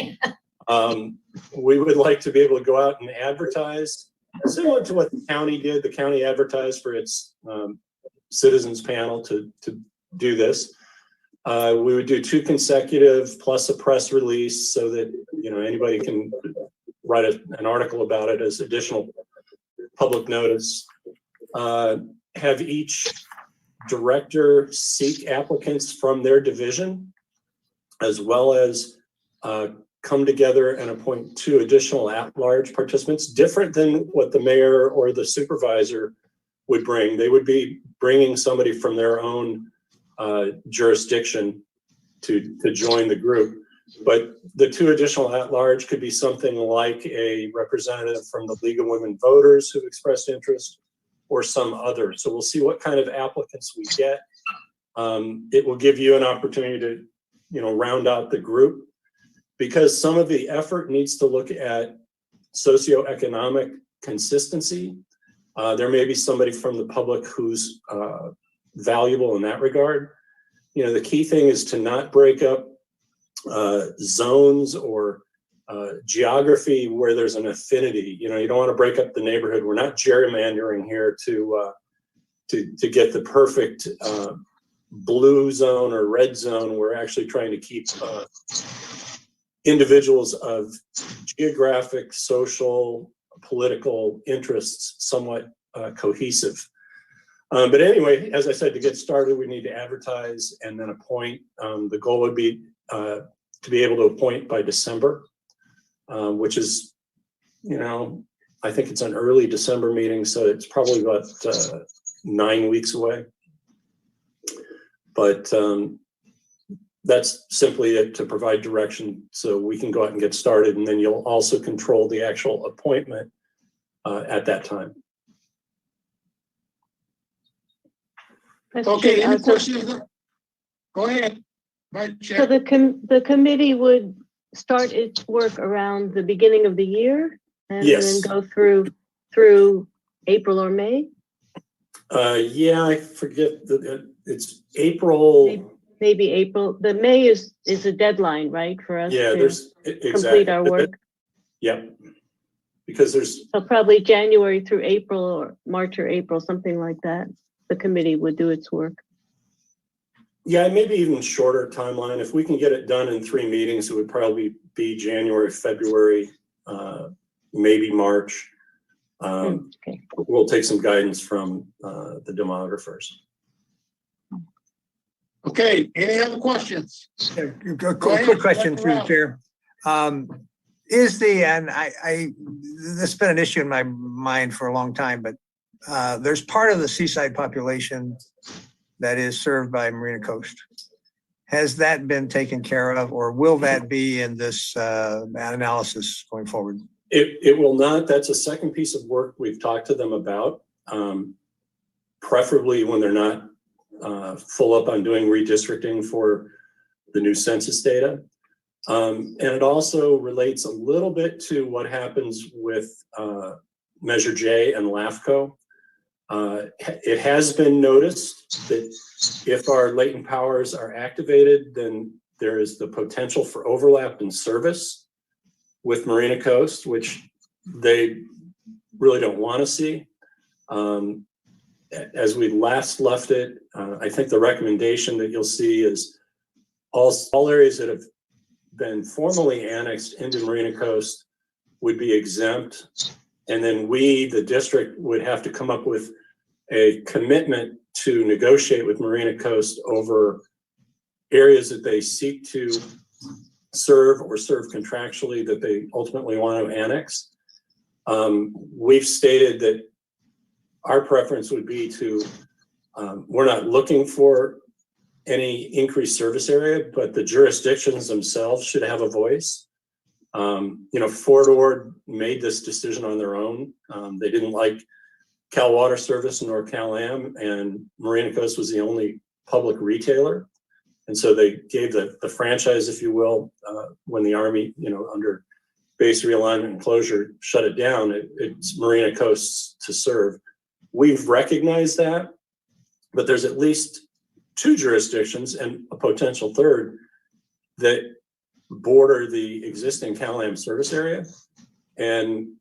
We would like to be able to go out and advertise, similar to what the county did. The county advertised for its citizens panel to do this. We would do 2 consecutive plus a press release so that anybody can write an article about it as additional public notice. Have each director seek applicants from their division, as well as come together and appoint 2 additional at-large participants, different than what the mayor or the supervisor would bring. They would be bringing somebody from their own jurisdiction to join the group. But the 2 additional at-large could be something like a representative from the League of Women Voters who expressed interest, or some other. So we'll see what kind of applicants we get. It will give you an opportunity to, round out the group, because some of the effort needs to look at socioeconomic consistency. There may be somebody from the public who's valuable in that regard. The key thing is to not break up zones or geography where there's an affinity. You don't want to break up the neighborhood. We're not gerrymandering here to get the perfect blue zone or red zone. We're actually trying to keep individuals of geographic, social, political interests somewhat cohesive. But anyway, as I said, to get started, we need to advertise and then appoint. The goal would be to be able to appoint by December. Which is, I think it's an early December meeting, so it's probably about 9 weeks away. But that's simply it, to provide direction so we can go out and get started, and then you'll also control the actual appointment at that time. Okay, any questions? Go ahead. Vice Chair. So the committee would start its work around the beginning of the year and Yes. then go through April or May? Yeah, I forget it's April. Maybe April. The May is a deadline, right, for us Yeah, to there's complete exactly our work? Yeah, because there's So probably January through April, or March or April, something like that. The committee would do its work. Yeah, maybe even shorter timeline. If we can get it done in 3 meetings, it would probably be January, February, maybe March. Okay. We'll take some guidance from the demographers. Okay, any other questions? Quick question through the chair. This has been an issue in my mind for a long time, but there's part of the seaside population that is served by Marina Coast. Has that been taken care of, or will that be in this analysis going forward? It will not. That's a second piece of work we've talked to them about, preferably when they're not full up on doing redistricting for the new census data. And it also relates a little bit to what happens with Measure J and LAFCO. It has been noticed that if our latent powers are activated, then there is the potential for overlap in service with Marina Coast, which they really don't want to see. As we last left it, I think the recommendation that you'll see is all areas that have been formally annexed into Marina Coast would be exempt. And then we, the district, would have to come up with a commitment to negotiate with Marina Coast over areas that they seek to serve or serve contractually that they ultimately want to annex. We've stated that our preference would be to, we're not looking for any increased service area, but the jurisdictions themselves should have a voice. Fort Ord made this decision on their own. They didn't like Cal Water Service nor Cal Am, and Marina Coast was the only public retailer. And so they gave the franchise, if you will, when the Army, under base realignment and closure, shut it down. It's Marina Coast to serve. We've recognized that, but there's at least 2 jurisdictions and a potential third that border the existing Cal-Am service area. And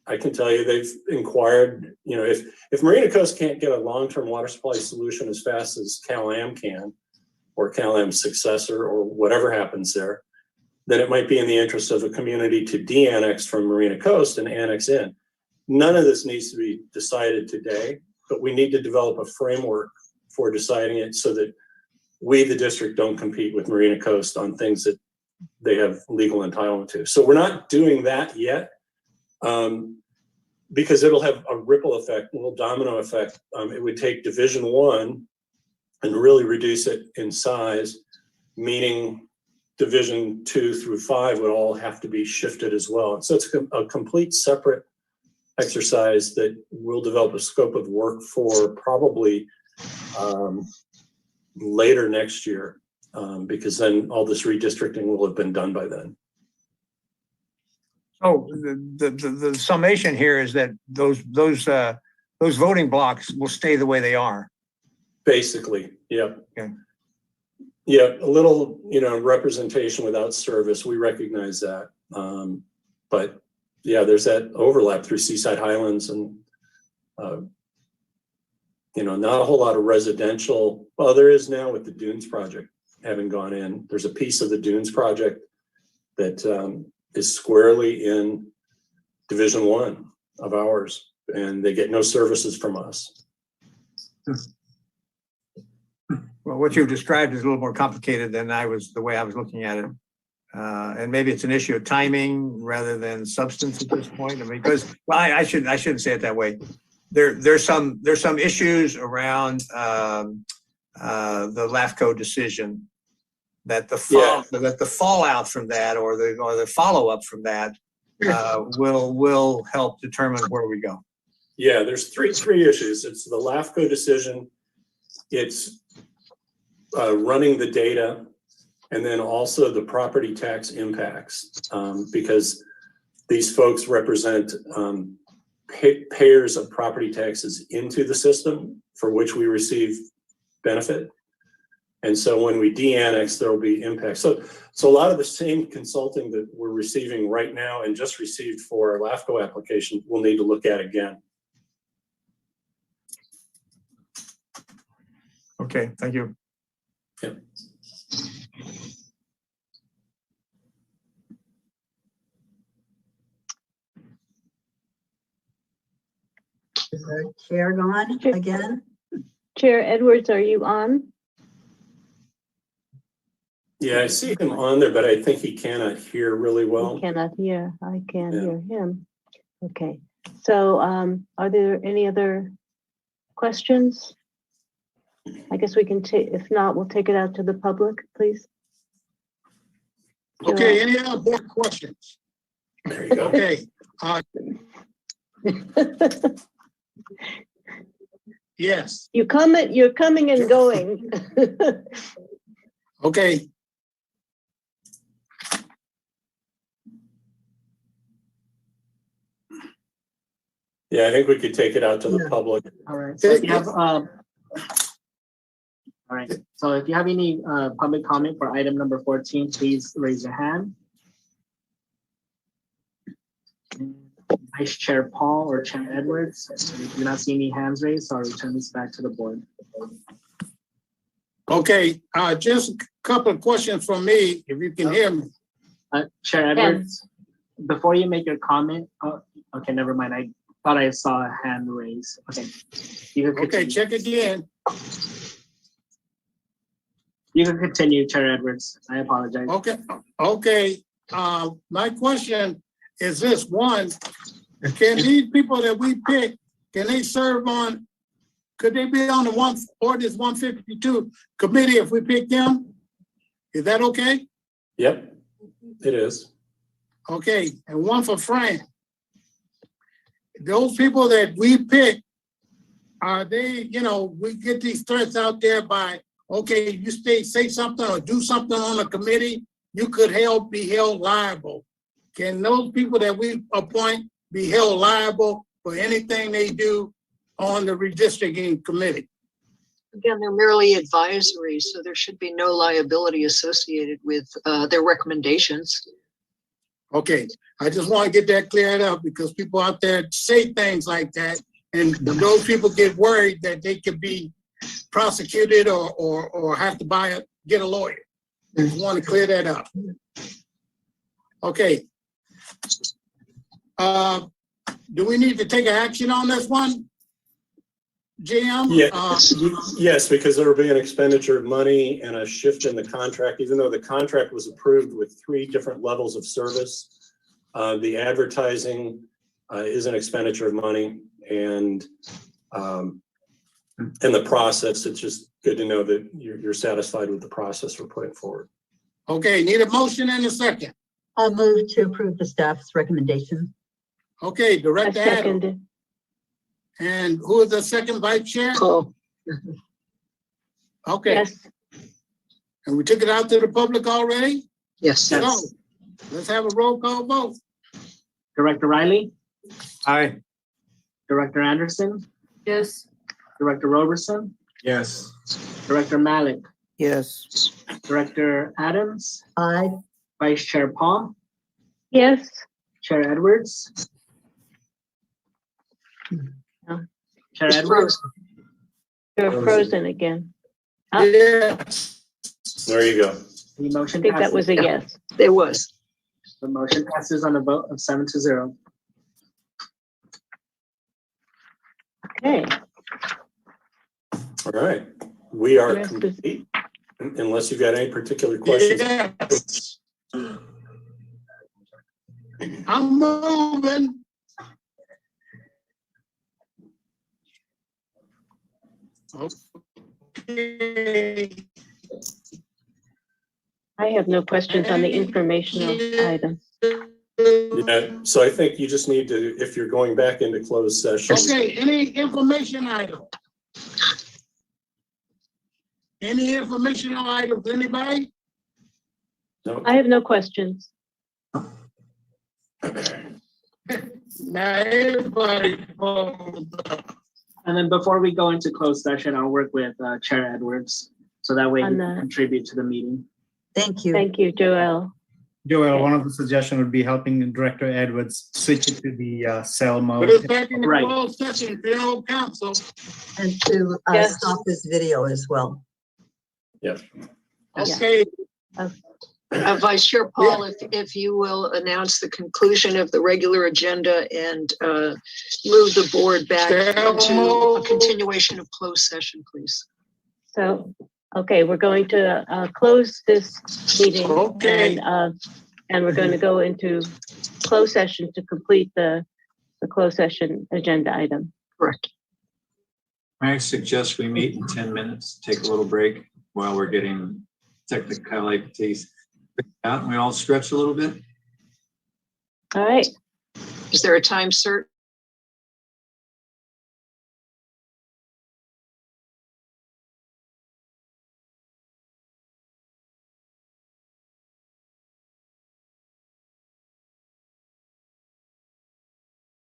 I can tell you they've inquired, if Marina Coast can't get a long-term water supply solution as fast as Cal-Am can, or Cal-Am's successor, or whatever happens there, then it might be in the interest of a community to de-annex from Marina Coast and annex in. None of this needs to be decided today, but we need to develop a framework for deciding it so that we, the district, don't compete with Marina Coast on things that they have legal entitlement to. So we're not doing that yet because it'll have a ripple effect, a little domino effect. It would take Division 1 and really reduce it in size, meaning Division 2 through 5 would all have to be shifted as well. So it's a complete separate exercise that we'll develop a scope of work for probably later next year, because then all this redistricting will have been done by then. So the summation here is that those voting blocks will stay the way they are. Basically, yep. Okay. Yeah, a little, representation without service. We recognize that, but yeah, there's that overlap through Seaside Highlands and, not a whole lot of residential. Well, there is now with the Dunes project having gone in. There's a piece of the Dunes project that is squarely in Division 1 of ours, and they get no services from us. Well, what you've described is a little more complicated than the way I was looking at it. And maybe it's an issue of timing rather than substance at this point. I mean, because I shouldn't say it that way. There's some issues around the LAFCO decision that the fallout from that or the follow up from that will help determine where we go. Yeah, there's three issues. It's the LAFCO decision. It's running the data, and then also the property tax impacts, because these folks represent payers of property taxes into the system for which we receive benefit. And so when we de-annex, there will be impacts. So a lot of the same consulting that we're receiving right now and just received for our LAFCO application, we'll need to look at again. Okay, thank you. Yep. Is the chair gone again? Chair Edwards, are you on? Yeah, I see him on there, but I think he cannot hear really well. He cannot hear. I can't Yeah. hear him. Okay, so are there any other questions? I guess we can take, if not, we'll take it out to the public, please. Okay, any other board questions? There you go. Okay. Yes, You're coming and going. okay. Yeah, I think we could take it out to the public. All right. So if you have, all right. So if you have any public comment for item number 14, please raise your hand. Vice Chair Paul or Chair Edwards, we do not see any hands raised, so I'll return this back to the board. Okay, just a couple of questions from me, if you can hear me. Chair Edwards, before you make your comment, okay, never mind. I thought I saw a hand raised. Okay. You can Okay, continue. check again. You can continue, Chair Edwards. I apologize. Okay, my question is this: one, can these people that we pick, can they serve on, could they be on the ordinance 152 committee if we pick them? Is that okay? Yep, it is. Okay, and one for Fran. Those people that we pick, are they, we get these threats out there by, okay, you say something or do something on a committee, you could be held liable. Can those people that we appoint be held liable for anything they do on the redistricting committee? Again, they're merely advisory, so there should be no liability associated with their recommendations. Okay, I just want to get that cleared up because people out there say things like that, and those people get worried that they could be prosecuted or have to get a lawyer. I just want to clear that up. Okay. Do we need to take an action on this one, Jim? Yes, because there will be an expenditure of money and a shift in the contract, even though the contract was approved with 3 different levels of service. The advertising is an expenditure of money, and in the process, it's just good to know that you're satisfied with the process we're putting forward. Okay, need a motion and a second. I'll move to approve the staff's recommendation. Okay, I Director Adams. second it. And who is the second vice chair? Cool. Okay, Yes, and we took it out to the public already? Yes. So, let's have a roll call vote. Director Riley, Aye. Director Anderson, Yes. Director Roberson, Yes. Director Malik, Yes. Director Adams, Aye. Vice Chair Paul, yes, Chair Edwards. Chair It's Edwards, you're frozen again. Yes. There you go. the I motion think that was passes. a yes. There was. The motion passes on a vote of 7-0. Okay, All right. We are Rest is- complete, unless you've got any particular questions. Yes. I'm moving. Okay. I have no questions on the informational item. Yeah, so I think you just need to, if you're going back into closed session. Okay, any information item? Any informational items, anybody? No? I have no questions. Now, everybody. And then before we go into closed session, I'll work with Chair Edwards, so that way he On can the- contribute to the meeting. Thank you. Thank you, Joel. Joel, one of the suggestions would be helping Director Edwards switch it to the cell Put mode. us back in the Right. closed session, General Counsel. And to Yes. stop this video as well. Yeah. Okay, Vice Chair Paul, if you will announce the conclusion of the regular agenda and move the board back into a continuation of closed session, please. So, okay, we're going to close this meeting. Okay. And we're going to go into closed session to complete the closed session agenda item. Correct. I suggest we meet in 10 minutes, take a little break while we're getting technicalities out, and we all stretch a little bit. All right, Is there a time certain?